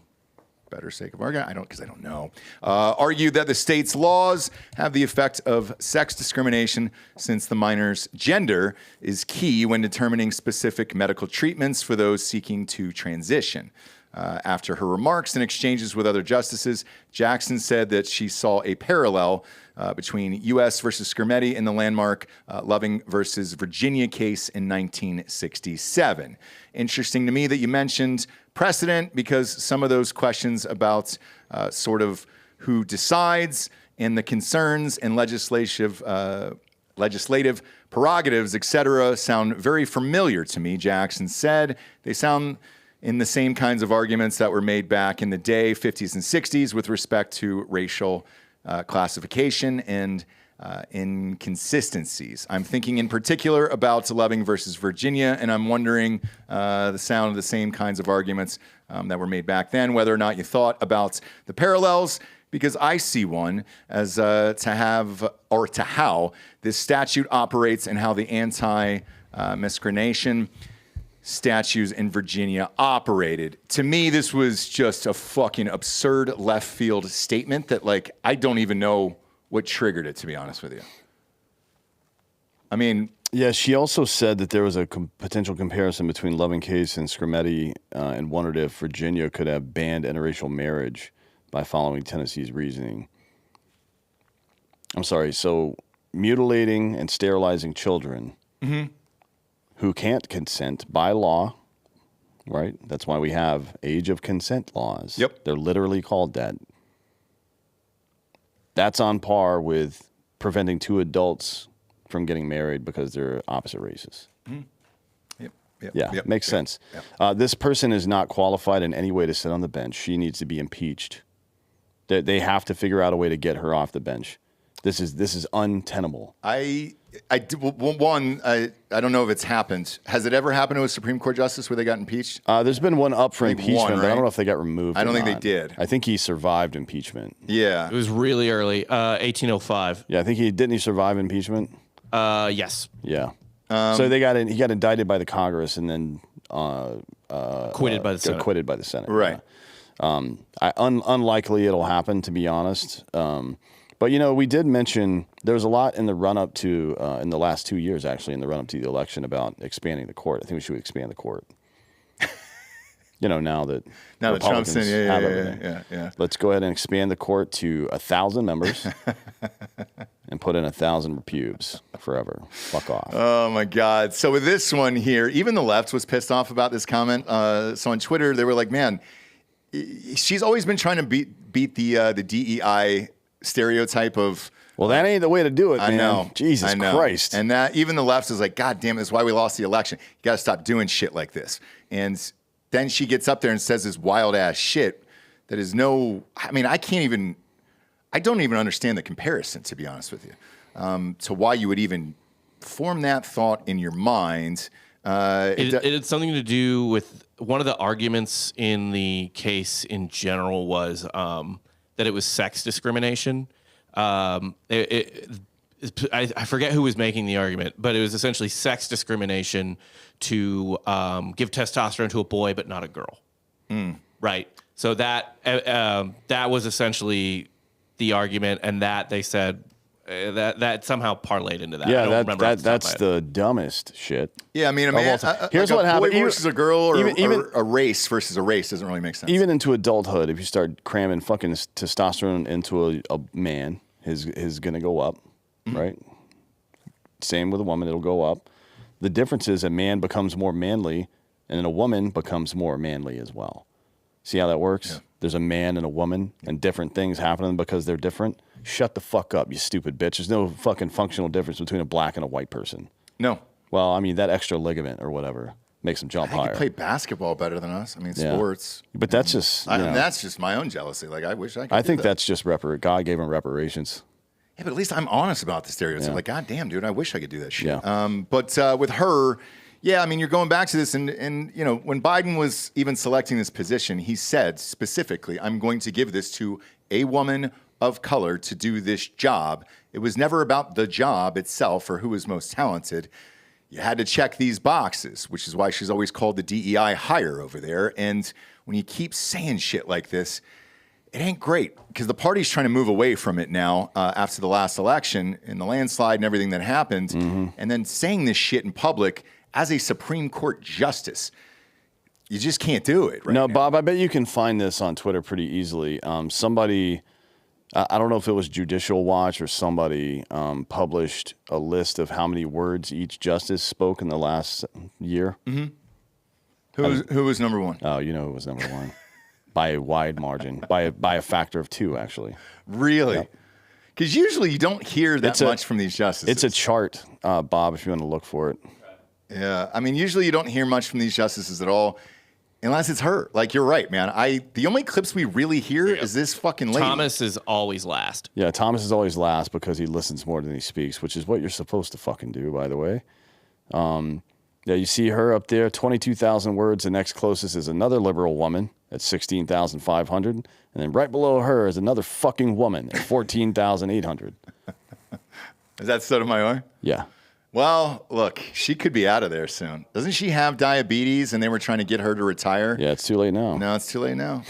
better sake of argument, because I don't know, argued that the state's laws have the effect of sex discrimination since the minor's gender is key when determining specific medical treatments for those seeking to transition. After her remarks and exchanges with other justices, Jackson said that she saw a parallel between U.S. versus Skrmetti in the landmark Loving versus Virginia case in 1967. Interesting to me that you mentioned precedent, because some of those questions about sort of who decides and the concerns and legislative prerogatives, et cetera, sound very familiar to me, Jackson said. They sound in the same kinds of arguments that were made back in the day, 50s and 60s, with respect to racial classification and inconsistencies. I'm thinking in particular about Loving versus Virginia, and I'm wondering the sound of the same kinds of arguments that were made back then, whether or not you thought about the parallels, because I see one as to how this statute operates and how the anti-miscegenation statutes in Virginia operated. To me, this was just a fucking absurd left field statement that, like, I don't even know what triggered it, to be honest with you. I mean... Yeah, she also said that there was a potential comparison between Loving case and Skrmetti, and wondered if Virginia could have banned interracial marriage by following Tennessee's reasoning. I'm sorry, so mutilating and sterilizing children... Mm-hmm. Who can't consent by law, right? That's why we have age of consent laws. Yep. They're literally called that. That's on par with preventing two adults from getting married because they're opposite races. Mm-hmm. Yep. Makes sense. Yep. This person is not qualified in any way to sit on the bench. She needs to be impeached. They have to figure out a way to get her off the bench. This is untenable. I don't know if it's happened. Has it ever happened to a Supreme Court justice where they got impeached? There's been one up for impeachment, one, but I right? don't know if they got removed. I don't or think they not. did. I think he survived impeachment. Yeah. It was really early, 1805. Yeah, I think didn't he survive impeachment? Yes. Yeah. So he got indicted by the Congress and then Acquitted by the Senate. Acquitted by the Senate. Right. Yeah. Unlikely it'll happen, to be honest. But we did mention there was a lot in the run up to in the last 2 years, actually, in the run up to the election about expanding the court. I think we should expand the court. Now that Trump's in, have everything. yeah. Let's go ahead and expand the court to 1,000 members and put in 1,000 pubes forever. Fuck off. Oh my God. So with this one here, even the left was pissed off about this comment. So on Twitter, they were like, man, she's always been trying to beat the DEI stereotype of. Well, that ain't the way to do it, man. I know. Jesus I know. Christ. And that even the left is like, God damn, that's why we lost the election. You got to stop doing shit like this. And then she gets up there and says this wild ass shit that is I don't even understand the comparison, to be honest with you, to why you would even form that thought in your mind. It had something to do with one of the arguments in the case in general was that it was sex discrimination. I forget who was making the argument, but it was essentially sex discrimination to give testosterone to a boy but not a girl. Right. So that was essentially the argument, and that they said that somehow parlayed into that. Yeah, I don't remember off the top that's of my head. the dumbest shit. Yeah, I mean, Here's like what a happened. boy versus a girl, or even a race versus a race doesn't really make sense. Even into adulthood, if you start cramming fucking testosterone into a man, his gonna go up, right? Same with a woman, it'll go up. The difference is a man becomes more manly, and then a woman becomes more manly as well. See how that works? Yeah. There's a man and a woman, and different things happen because they're different. Shut the fuck up, you stupid bitch. There's no fucking functional difference between a black and a white person. No. Well, I mean, that extra ligament or whatever makes them jump higher. You play basketball better than us. I mean, sports. But that's just that's just my own jealousy. Like, I wish I could. I think that's just God gave him reparations. Yeah, but at least I'm honest about the stereotype. Yeah. Like, God damn, dude, I wish I could do that shit. Yeah. But with her, yeah, I mean, you're going back to this, and when Biden was even selecting this position, he said specifically, I'm going to give this to a woman of color to do this job. It was never about the job itself or who was most talented. You had to check these boxes, which is why she's always called the DEI hire over there. And when you keep saying shit like this, it ain't great, because the party's trying to move away from it now after the last election and the landslide and everything that happened. Mm-hmm. And then saying this shit in public as a Supreme Court justice, you just can't do it right now. Bob, I bet you can find this on Twitter pretty easily. Somebody, I don't know if it was Judicial Watch or somebody, published a list of how many words each justice spoke in the last year. Mm-hmm. Who was number one? Oh, who was number one. By a wide margin, by a factor of 2, actually. Really? Because usually you don't hear that much from these justices. It's a chart, Bob, if you want to look for it. Yeah. I mean, usually you don't hear much from these justices at all, unless it's her. Like, you're right, man. The only clips we really hear is this fucking lady. Thomas is always last. Yeah, Thomas is always last because he listens more than he speaks, which is what you're supposed to fucking do, by the way. Yeah, you see her up there, 22,000 words. The next closest is another liberal woman at 16,500. And then right below her is another fucking woman at 14,800. Is that Sotomayor? Yeah. Well, look, she could be out of there soon. Doesn't she have diabetes and they were trying to get her to retire? Yeah, it's too late now. No, it's too late now.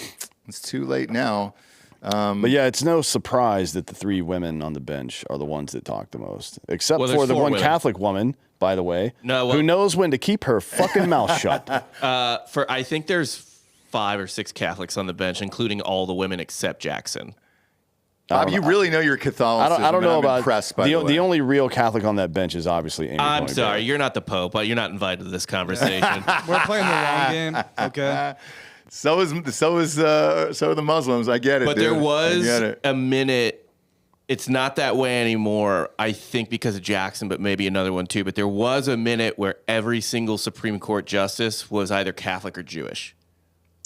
It's too late now. But yeah, it's no surprise that the 3 women on the bench are the ones that talk the most. Except Well, for the 4 one women. Catholic woman, by the way, No, well- who knows when to keep her fucking mouth shut. I think there's 5 or 6 Catholics on the bench, including all the women except Jackson. Bob, you really know your Catholicism. I don't know I'm about impressed by the only real Catholic on that bench is obviously Amy. I'm Coney sorry, Barrett. you're not the Pope, but you're not invited to this conversation. We're playing the long game, okay? So are the Muslims. I get it. But dude. there was I get it. a minute. It's not that way anymore, I think, because of Jackson, but maybe another one too. But there was a minute where every single Supreme Court justice was either Catholic or Jewish.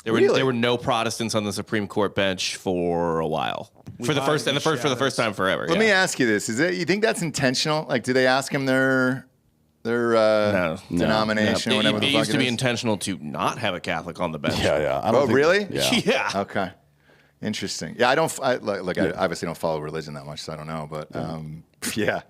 There were no Protestants on the Supreme Court bench for a while. for the first time forever. Let me ask you this: you think that's intentional? Like, do they ask him their denomination or whatever the fuck It used to it be is? intentional to not have a Catholic on the bench. Yeah. Oh, really? Yeah. Yeah. Okay. Interesting. Yeah, I obviously don't follow religion that much, so I don't know. But yeah,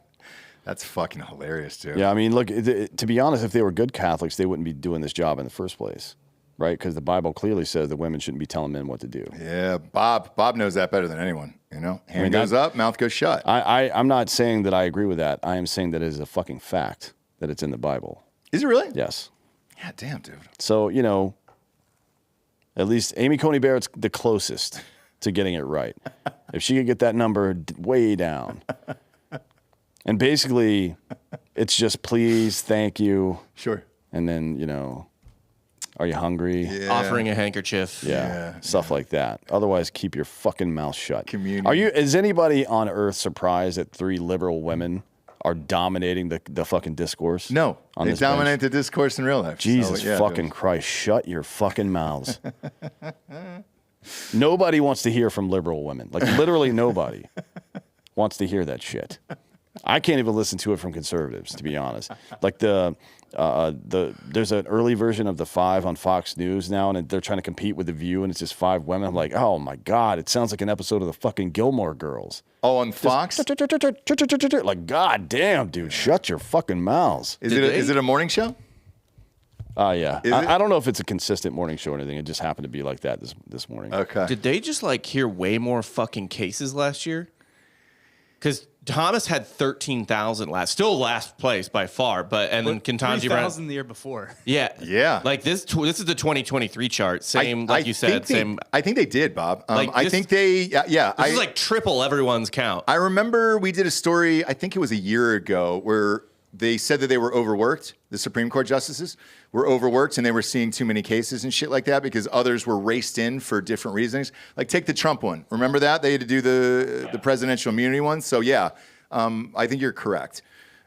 that's fucking hilarious, dude. Yeah, I mean, look, to be honest, if they were good Catholics, they wouldn't be doing this job in the first place, right? Because the Bible clearly says that women shouldn't be telling men what to do. Yeah, Bob knows that better than anyone. You know, hand goes up, mouth goes shut. I'm not saying that I agree with that. I am saying that it is a fucking fact that it's in the Bible. Is it really? Yes. Yeah, damn, dude. So, at least Amy Coney Barrett's the closest to getting it right. If she could get that number way down. And basically, it's just please, thank you. Sure. And then, are you hungry? Yeah. Offering a handkerchief. Yeah, stuff like that. Otherwise, keep your fucking mouth shut. Communion. Is anybody on earth surprised that 3 liberal women are dominating the fucking discourse? No, on they this dominate bench? the discourse in real life. Jesus fucking Christ, shut your fucking mouths. Nobody wants to hear from liberal women. Like, literally nobody wants to hear that shit. I can't even listen to it from conservatives, to be honest. Like there's an early version of The Five on Fox News now, and they're trying to compete with The View, and it's just 5 women. I'm like, oh my God, it sounds like an episode of the fucking Gilmore Girls. Oh, on Fox? Like, God damn, dude, shut your fucking mouths. Is it a morning show? Yeah. I don't know if it's a consistent morning show or anything. It just happened to be like that this morning. Okay. Did they just hear way more fucking cases last year? Because Thomas had 13,000 still last place by far, and then Ketanji 3,000 the year before. Yeah. Yeah. Like this is the 2023 chart. Same, I you said. think I think they did, Bob. I think This is like triple everyone's count. I remember we did a story, I think it was a year ago, where they said that they were overworked. The Supreme Court justices were overworked and they were seeing too many cases and shit like that because others were raced in for different reasons. Like, take the Trump one. Remember that? They had to do the presidential immunity one. So, yeah, I think you're correct.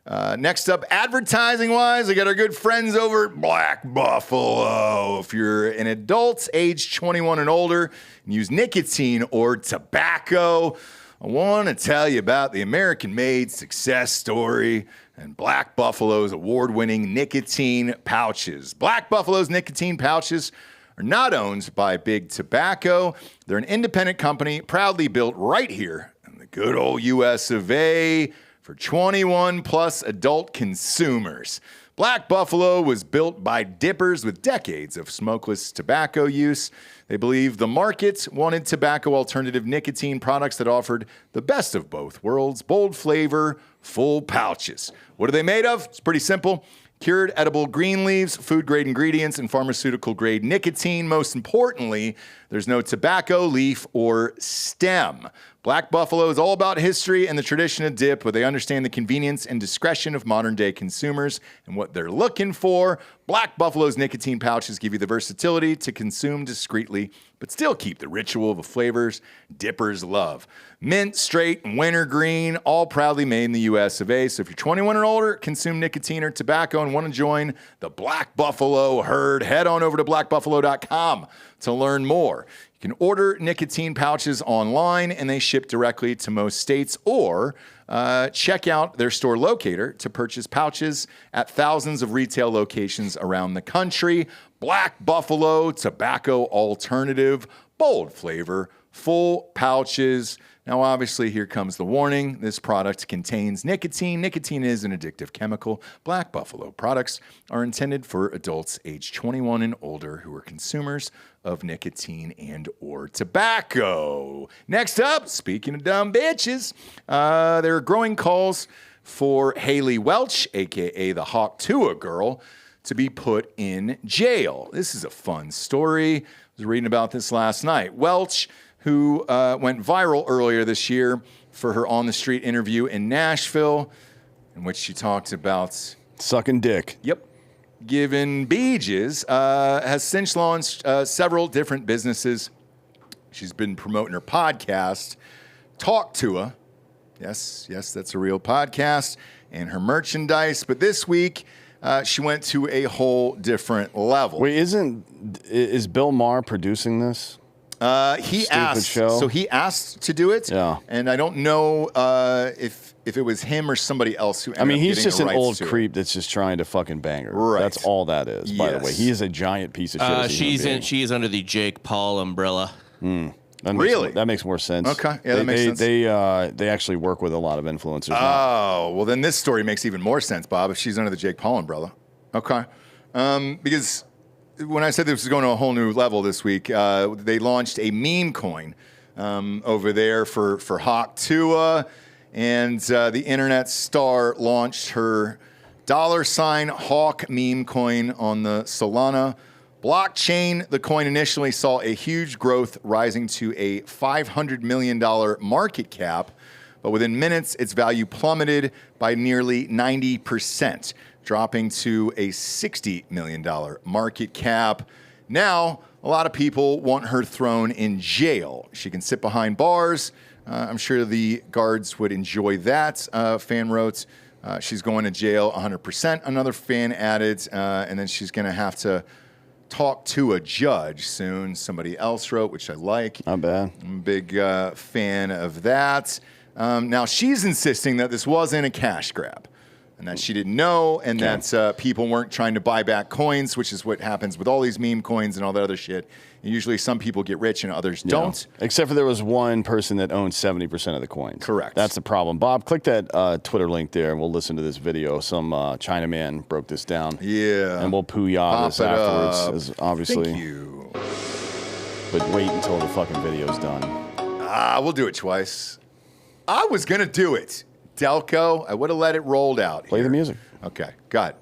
Next up, advertising-wise, I got our good friends over at Black Buffalo. If you're an adult, age 21 and older, and use nicotine or tobacco, I want to tell you about the American-made success story and Black Buffalo's award-winning nicotine pouches. Black Buffalo's nicotine pouches are not owned by Big Tobacco. They're an independent company proudly built right here in the good old US of A for 21-plus adult consumers. Black Buffalo was built by dippers with decades of smokeless tobacco use. They believe the market wanted tobacco alternative nicotine products that offered the best of both worlds, bold flavor, full pouches. What are they made of? It's pretty simple. Cured edible green leaves, food-grade ingredients, and pharmaceutical-grade nicotine. Most importantly, there's no tobacco, leaf, or stem. Black Buffalo is all about history and the tradition of dip, but they understand the convenience and discretion of modern-day consumers and what they're looking for. Black Buffalo's nicotine pouches give you the versatility to consume discreetly, but still keep the ritual of the flavors dippers love. Mint, straight, and wintergreen, all proudly made in the US of A. So if you're 21 or older, consume nicotine or tobacco, and want to join the Black Buffalo herd, head on over to blackbuffalo.com to learn more. You can order nicotine pouches online, and they ship directly to most states, or check out their store locator to purchase pouches at thousands of retail locations around the country. Black Buffalo tobacco alternative, bold flavor, full pouches. Now, obviously, here comes the warning. This product contains nicotine. Nicotine is an addictive chemical. Black Buffalo products are intended for adults age 21 and older who are consumers of nicotine and or tobacco. Next up, speaking of dumb bitches, there are growing calls for Haley Welch, a.k.a. the Hawk Tuah girl, to be put in jail. This is a fun story. I was reading about this last night. Welch, who went viral earlier this year for her on-the-street interview in Nashville, in which she talked about sucking dick. Yep. Given beaches, has since launched several different businesses. She's been promoting her podcast, Hawk Tuah. Yes, that's a real podcast, and her merchandise. But this week, she went to a whole different level. Wait, is Bill Maher producing this? He Stupid asked. show. So he asked to do it. Yeah. And I don't know if it was him or somebody else who. I mean, he's getting just the an rights old to it. creep that's just trying to fucking bang her. Right. That's all that is. By the way, Yes. he is a giant piece of shit. as a human being. She is under the Jake Paul umbrella. That makes more sense. Okay. Yeah, that makes sense. They actually work with a lot of influencers. now. Oh, well, then this story makes even more sense, Bob, if she's under the Jake Paul umbrella. Okay. Because when I said this was going to a whole new level this week, they launched a meme coin over there for Hawk Tuah, and the internet star launched her $ Hawk meme coin on the Solana blockchain. The coin initially saw a huge growth, rising to a $500 million market cap, but within minutes, its value plummeted by nearly 90%, dropping to a $60 million market cap. Now, a lot of people want her thrown in jail. She can sit behind bars. I'm sure the guards would enjoy that, fan wrote. She's going to jail 100%, another fan added, and then she's going to have to talk to a judge soon. Somebody else wrote, which I like. Not bad. I'm a big fan of that. Now, she's insisting that this wasn't a cash grab and that she didn't know, and that people weren't trying to buy back coins, which is what happens with all these meme coins and all that other shit. And usually some people get rich and others don't. Except for there was one person that owned 70% of the coins. Correct. That's the problem. Bob, click that Twitter link there, and we'll listen to this video. Some Chinaman broke this down. Yeah. And we'll poo-yah this afterwards, as obviously. Thank you. But wait until the fucking video's done. We'll do it twice. I was going to do it. Delco, I would have let it rolled out. Play here. the music. Okay, got it.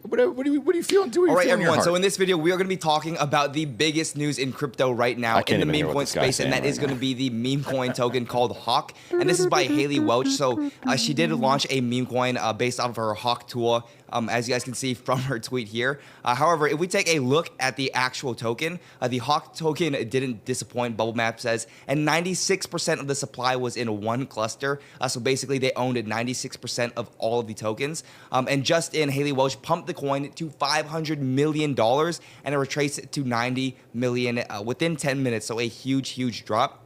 What do you feel? All right, everyone. So in this video, we are going to be talking about the biggest news in crypto right now in the meme coin space, and that is going to be the meme coin token called Hawk. And this is by Haley Welch. So she did launch a meme coin based off of her Hawk Tuah, as you guys can see from her tweet here. However, if we take a look at the actual token, the Hawk token didn't disappoint, Bubble Map says, and 96% of the supply was in one cluster. So basically, they owned 96% of all of the tokens. And just in, Haley Welch pumped the coin to $500 million, and it retraced it to 90 million within 10 minutes. So a huge drop.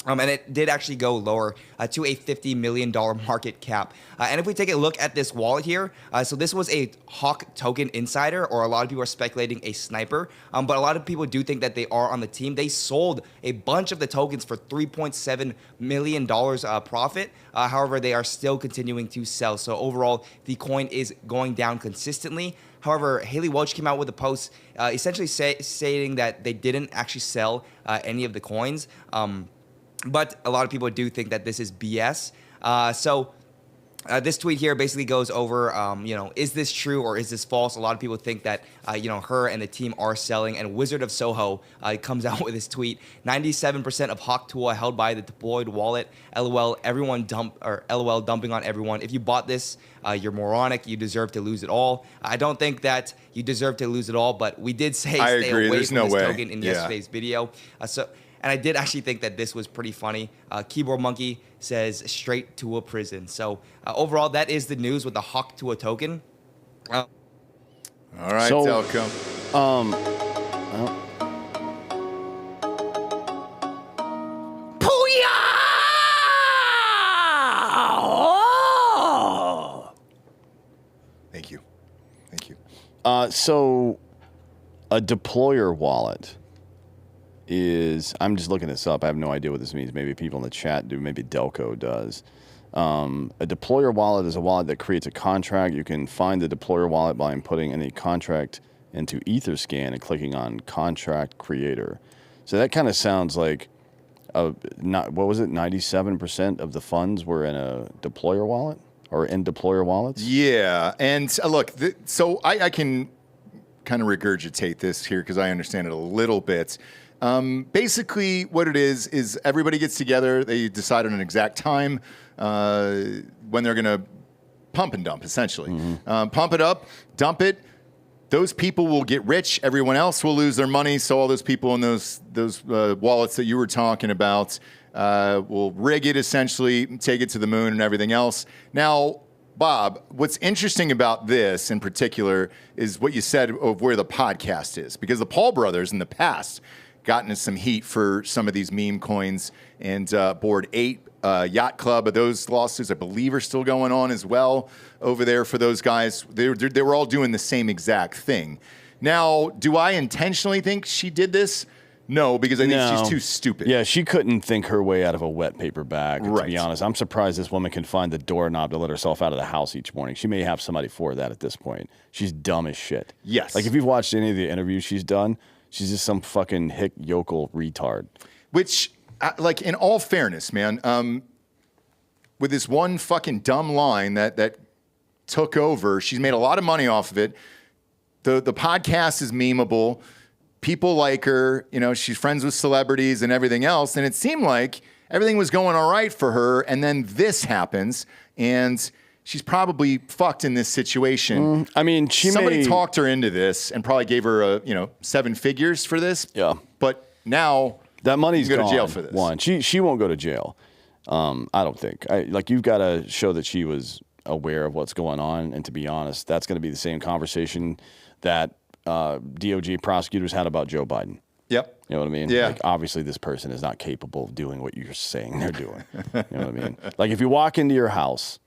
And it did actually go lower to a $50 million market cap. And if we take a look at this wallet here, so this was a Hawk token insider, or a lot of people are speculating a sniper. But a lot of people do think that they are on the team. They sold a bunch of the tokens for $3.7 million profit. However, they are still continuing to sell. So overall, the coin is going down consistently. However, Haley Welch came out with a post essentially stating that they didn't actually sell any of the coins. But a lot of people do think that this is BS. This tweet here basically goes over, is this true or is this false? A lot of people think that, her and the team are selling. And Wizard of Soho comes out with this tweet: 97% of Hawk Tuah held by the deployed wallet. LOL, LOL dumping on everyone. If you bought this, you're moronic. You deserve to lose it all. I don't think that you deserve to lose it all, but we did say stay away from this token in yesterday's video. And I did actually think that this was pretty funny. Keyboard Monkey says straight to a prison. So overall, that is the news with the Hawk Tuah token. All right, So, Delco. Thank you. So a deployer wallet is, I'm just looking this up. I have no idea what this means. Maybe people in the chat do. Maybe Delco does. A deployer wallet is a wallet that creates a contract. You can find the deployer wallet by putting any contract into Etherscan and clicking on Contract Creator. So that kind of sounds like, what was it? 97% of the funds were in a deployer wallet or in deployer wallets? Yeah, and look, so I can kind of regurgitate this here because I understand it a little bit. Basically, what it is everybody gets together. They decide on an exact time when they're going to pump and dump, essentially. Pump it up, dump it. Those people will get rich. Everyone else will lose their money. So all those people in those wallets that you were talking about will rig it, essentially, take it to the moon and everything else. Now, Bob, what's interesting about this in particular is what you said of where the podcast is, because the Paul brothers in the past gotten some heat for some of these meme coins, and Board 8 Yacht Club of those lawsuits, I believe, are still going on as well over there for those guys. They were all doing the same exact thing. Now, do I intentionally think she did this? No, because I think she's too stupid. Yeah, she couldn't think her way out of a wet paper bag, right. To be honest. I'm surprised this woman can find the doorknob to let herself out of the house each morning. She may have somebody for that at this point. She's dumb as shit. Yes. Like, if you've watched any of the interviews she's done, she's just some fucking hick yokel retard. Which, like, in all fairness, man, with this one fucking dumb line that took over, she's made a lot of money off of it. The podcast is memeable. People like her, you know, she's friends with celebrities and everything else. And it seemed like everything was going all right for her. And then this happens, and she's probably fucked in this situation. I mean, somebody talked her into this and probably gave her 7 figures for this. Yeah. But now that money's gone. Go to jail for this. One, she won't go to jail. I don't think. You've got to show that she was aware of what's going on. And to be honest, that's going to be the same conversation that DOJ prosecutors had about Joe Biden. Yep. You know what I mean? Yeah. Like, obviously, this person is not capable of doing what you're saying they're doing. You know what I mean? Like, if you walk into your house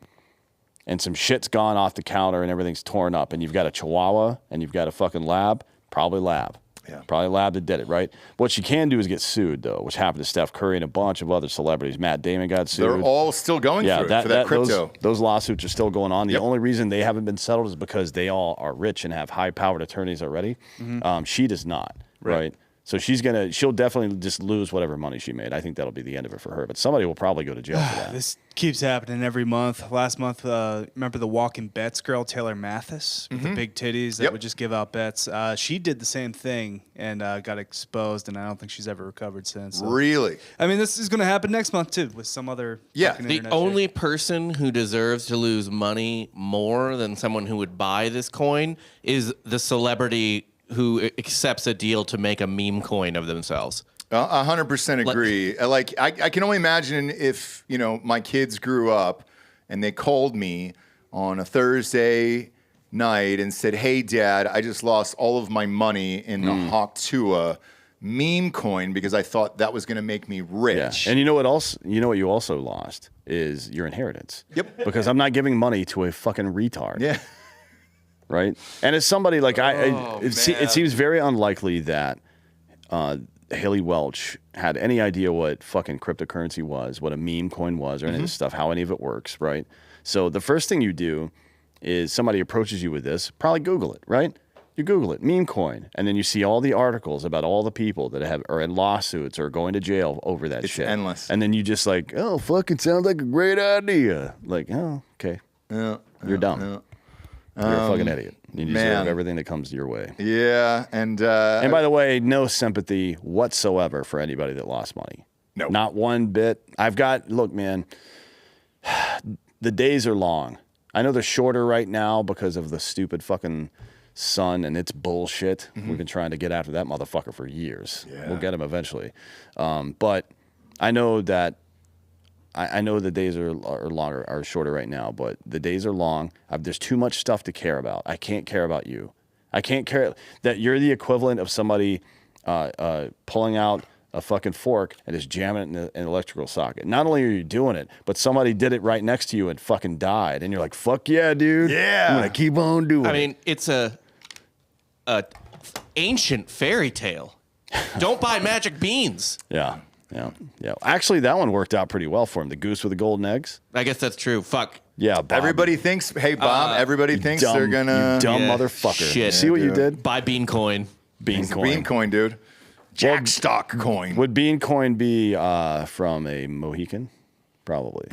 and some shit's gone off the counter and everything's torn up and you've got a chihuahua and you've got a fucking lab, probably lab. Yeah. Probably lab that did it, right? What she can do is get sued, though, which happened to Steph Curry and a bunch of other celebrities. Matt Damon got sued. They're all still going through it for that crypto. Those lawsuits are still going on. The only reason they haven't been settled is because they all are rich and have high-powered attorneys already. Mm-hmm. She does not, right? So she'll definitely just lose whatever money she made. I think that'll be the end of it for her. But somebody will probably go to jail for that. This keeps happening every month. Last month, remember the walking bets girl, Taylor Mathis, with the big titties that would just give out bets? She did the same thing and got exposed, and I don't think she's ever recovered since. So. Really? I mean, this is going to happen next month, too, with some other The only person who deserves to lose money more than someone who would buy this coin is the celebrity who accepts a deal to make a meme coin of themselves. 100% agree. I can only imagine if, my kids grew up and they called me on a Thursday night and said, "Hey, Dad, I just lost all of my money in the Hawk Tuah meme coin because I thought that was going to make me rich." Yeah. And you know what else? You know what you also lost is your inheritance. Yep. Because I'm not giving money to a fucking retard. Yeah. Right? And as somebody like it seems very unlikely that Haley Welch had any idea what fucking cryptocurrency was, what a meme coin was, or any of this stuff, how any of it works, right? So the first thing you do is somebody approaches you with this, probably Google it, right? You Google it, meme coin, and then you see all the articles about all the people that are in lawsuits or going to jail over that shit. It's endless. And then you just like, oh, fucking sounds like a great idea. Like, oh, okay. You're dumb. Yeah. You're a fucking idiot. You deserve everything that comes your way. Yeah, and by the way, no sympathy whatsoever for anybody that lost money. No. Not one bit. Look, man, the days are long. I know they're shorter right now because of the stupid fucking sun and its bullshit. We've been trying to get after that motherfucker for years. Yeah. We'll get him eventually. But I know that I know the days are longer, are shorter right now, but the days are long. There's too much stuff to care about. I can't care about you. I can't care that you're the equivalent of somebody pulling out a fucking fork and just jamming it in an electrical socket. Not only are you doing it, but somebody did it right next to you and fucking died. And you're like, fuck yeah, dude. Yeah. I'm going to keep on doing it. I mean, it's a ancient fairy tale. Don't buy magic beans. Yeah. Actually, that one worked out pretty well for him. The goose with the golden eggs. I guess that's true. Fuck. Yeah, Bob. everybody thinks, hey, Bob, everybody thinks they're going to... You dumb Yeah, motherfucker. shit. See what you did? Buy bean coin. Bean coin. Bean coin, dude. Jack stock coin. Would bean coin be from a Mohican? Probably.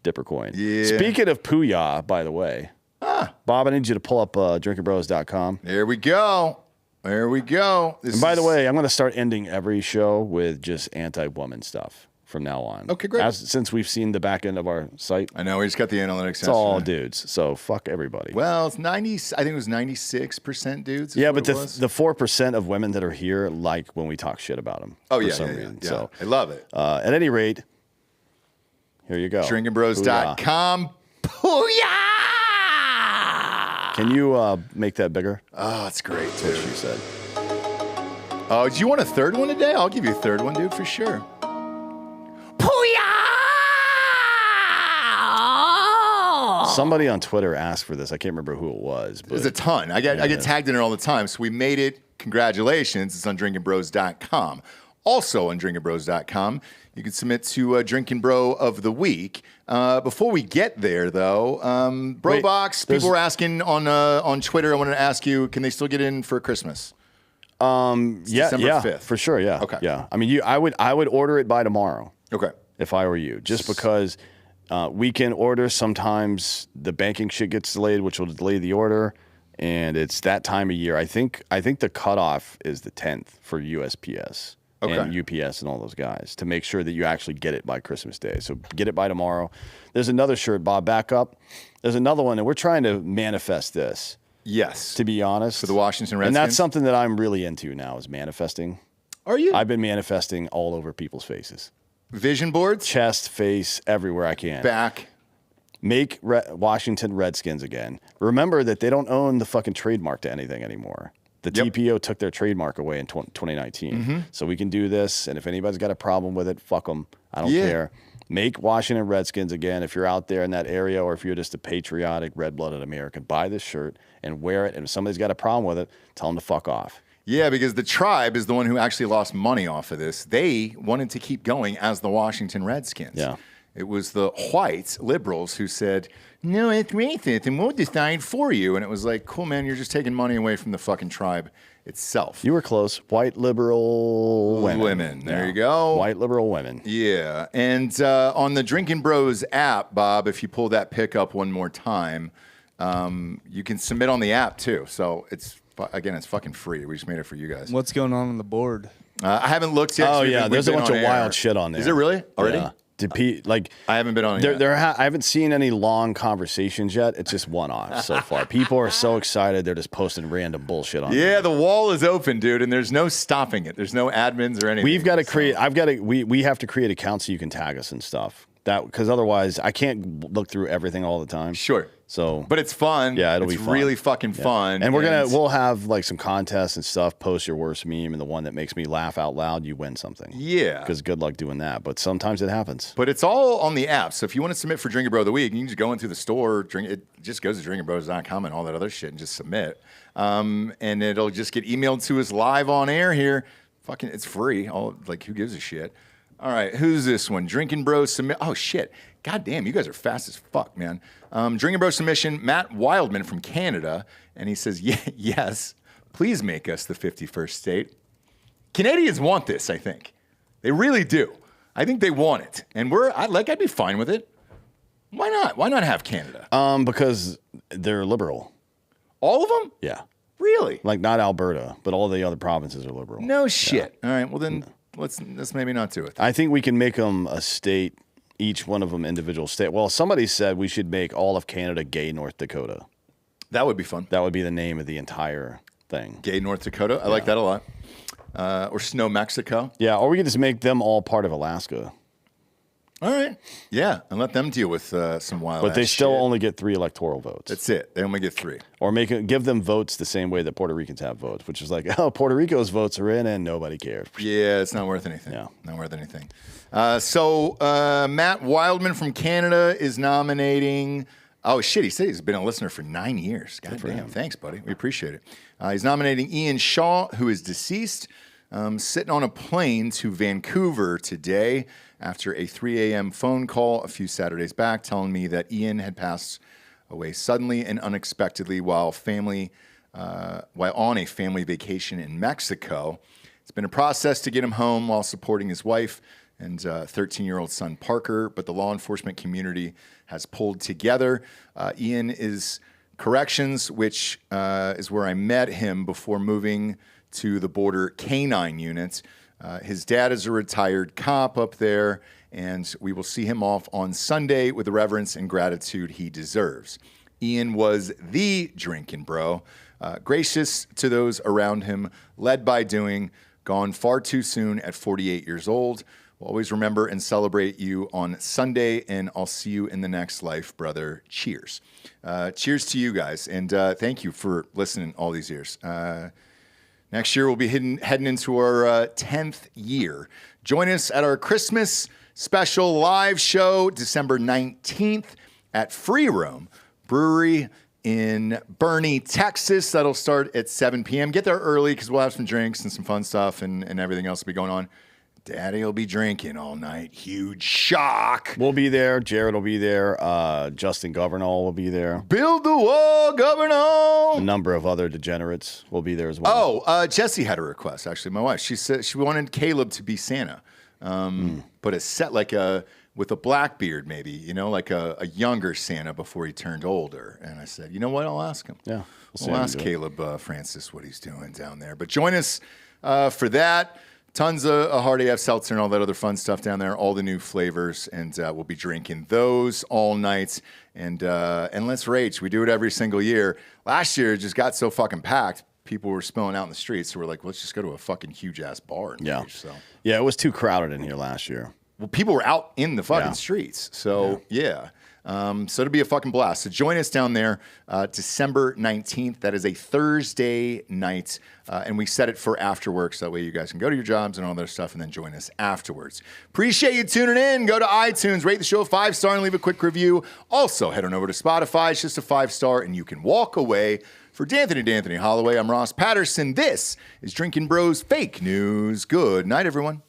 Dipper coin. Yeah. Speaking of Puya, by the way, Bob, I need you to pull up drinkinbros.com. There we go. And by the way, I'm going to start ending every show with just anti-woman stuff from now on. Okay, great. Since we've seen the back end of our site, I know, we just got the analytics. it's all dudes. So fuck everybody. Well, it's 90. I think it was 96% dudes. Yeah, but the 4% of women that are here like when we talk shit about them. Oh, for yeah, some yeah, reason. yeah. So I love it. at any rate, here you go. Drinkinbros.com. Booyah! Can you make that bigger? Oh, it's great, That's what dude. she said. Oh, do you want a third one today? I'll give you a third one, dude, for sure. Somebody on Twitter asked for this. I can't remember who it was. But There's a ton. I get tagged in it all the time. So we made it. Congratulations. It's on drinkinbros.com. Also on drinkinbros.com, you can submit to Drinkin' Bro of the Week. Before we get there, though, Brobox, people were asking on Twitter, I wanted to ask you, can they still get in for Christmas? December 5th. For sure, yeah. Okay. Yeah. I mean, I would order it by tomorrow. Okay. If I were you, just because weekend orders, sometimes the banking shit gets delayed, which will delay the order, and it's that time of year. I think the cutoff is the 10th for USPS and UPS and all those guys to make sure that you actually get it by Christmas Day. So get it by tomorrow. There's another shirt, Bob, back up. There's another one, and we're trying to manifest this. Yes. To be honest. For the Washington Redskins. And that's something that I'm really into now is manifesting. Are you? I've been manifesting all over people's faces. Vision boards? Chest, face, everywhere I can. Back. Make Washington Redskins again. Remember that they don't own the fucking trademark to anything anymore. The TPO took their trademark away in 2019. So we can do this, and if anybody's got a problem with it, fuck them. I don't care. Make Washington Redskins again. If you're out there in that area or if you're just a patriotic, red-blooded American, buy this shirt and wear it. And if somebody's got a problem with it, tell them to fuck off. Yeah, because the tribe is the one who actually lost money off of this. They wanted to keep going as the Washington Redskins. Yeah. It was the white liberals who said, no, it's racist, and we'll decide for you. And it was like, cool, man, you're just taking money away from the fucking tribe itself. You were close. White liberal women. There you go. White liberal women. Yeah. And on the Drinkin' Bros app, Bob, if you pull that pick up one more time, you can submit on the app too. So it's fucking free. We just made it for you guys. What's going on the board? I haven't looked yet. Oh, so yeah. There's a bunch of wild shit on there. Is it really? Already? Yeah. I haven't been on it yet. I haven't seen any long conversations yet. It's just one-off so far. People are so excited they're just posting random bullshit on. Yeah, the wall is open, dude, and there's no stopping it. There's no admins or anything. We've got to create. We have to create accounts so you can tag us and stuff. Because otherwise I can't look through everything all the time. Sure. So, but it's fun. Yeah, it'll be fun. fun. Really fucking fun. And we'll have like some contests and stuff. Post your worst meme, and the one that makes me laugh out loud, you win something. Yeah. Because good luck doing that. But sometimes it happens. But it's all on the app. So if you want to submit for Drinkin' Bro of the Week, you can just go into the store. It just goes to drinkinbros.com and all that other shit, and just submit. And it'll just get emailed to us live on air here. Fucking, it's free. Who gives a shit? All right, who's this one? Drinkin' Bro submit. Oh shit. God damn, you guys are fast as fuck, man. Drinkin' Bro submission, Matt Wildman from Canada, and he says, yes, please make us the 51st state. Canadians want this, I think. They really do. I think they want it, and I'd be fine with it. Why not? Why not have Canada? Because they're liberal. All of them? Yeah. Really? Like not Alberta, but all the other provinces are liberal. No shit. Yeah. All right, well then let's maybe not do it. I think we can make them a state. Each one of them individual state. Well, somebody said we should make all of Canada gay North Dakota. That would be fun. That would be the name of the entire thing. Gay North Dakota. I like that a lot. Or Snow Mexico. Yeah, or we could just make them all part of Alaska. All right. Yeah, and let them deal with some wild. But they still shit. only get 3 electoral votes. That's it. They only get 3. Or give them votes the same way that Puerto Ricans have votes, which is like, Puerto Rico's votes are in and nobody cares. Yeah, it's not worth anything. Yeah. Not worth anything. So Matt Wildman from Canada is nominating. Oh, shit. He said he's been a listener for 9 years. God damn. Thanks, buddy. We appreciate it. He's nominating Ian Shaw, who is deceased, sitting on a plane to Vancouver today after a 3 a.m. phone call a few Saturdays back telling me that Ian had passed away suddenly and unexpectedly while on a family vacation in Mexico. It's been a process to get him home while supporting his wife and 13-year-old son Parker, but the law enforcement community has pulled together. Ian is corrections, which is where I met him before moving to the border canine unit. His dad is a retired cop up there, and we will see him off on Sunday with the reverence and gratitude he deserves. Ian was the Drinkin' Bro, gracious to those around him, led by doing, gone far too soon at 48 years old. We'll always remember and celebrate you on Sunday, and I'll see you in the next life, brother. Cheers. Cheers to you guys, and thank you for listening all these years. Next year, we'll be heading into our 10th year. Join us at our Christmas special live show, December 19th at Free Roam Brewery in Boerne, Texas. That'll start at 7 p.m. Get there early because we'll have some drinks and some fun stuff and everything else will be going on. Daddy will be drinking all night. Huge shock. We'll be there. Jared will be there. Justin Governal will be there. Build the wall, Governal. A number of other degenerates will be there as well. Oh, Jessie had a request, actually, my wife. She said she wanted Caleb to be Santa. But a set with a black beard, maybe, like a younger Santa before he turned older. And I said, you know what? I'll ask him. Yeah. We'll ask Caleb Francis what he's doing down there. But join us for that. Tons of Hard AF Seltzer and all that other fun stuff down there, all the new flavors, and we'll be drinking those all night. And let's rage. We do it every single year. Last year, it just got so fucking packed. People were spilling out in the streets, so we're like, let's just go to a fucking huge-ass bar and rage. So. Yeah, it was too crowded in here last year. Well, people were out in the fucking streets. So, yeah. So it'll be a fucking blast. So join us down there December 19th. That is a Thursday night. And we set it for after work so that way you guys can go to your jobs and all that stuff and then join us afterwards. Appreciate you tuning in. Go to iTunes, rate the show 5-star and leave a quick review. Also, head on over to Spotify. It's just a 5-star and you can walk away. For D'Anthony Hollaway, I'm Ross Patterson. This is Drinkin' Bros Fake News. Good night, everyone.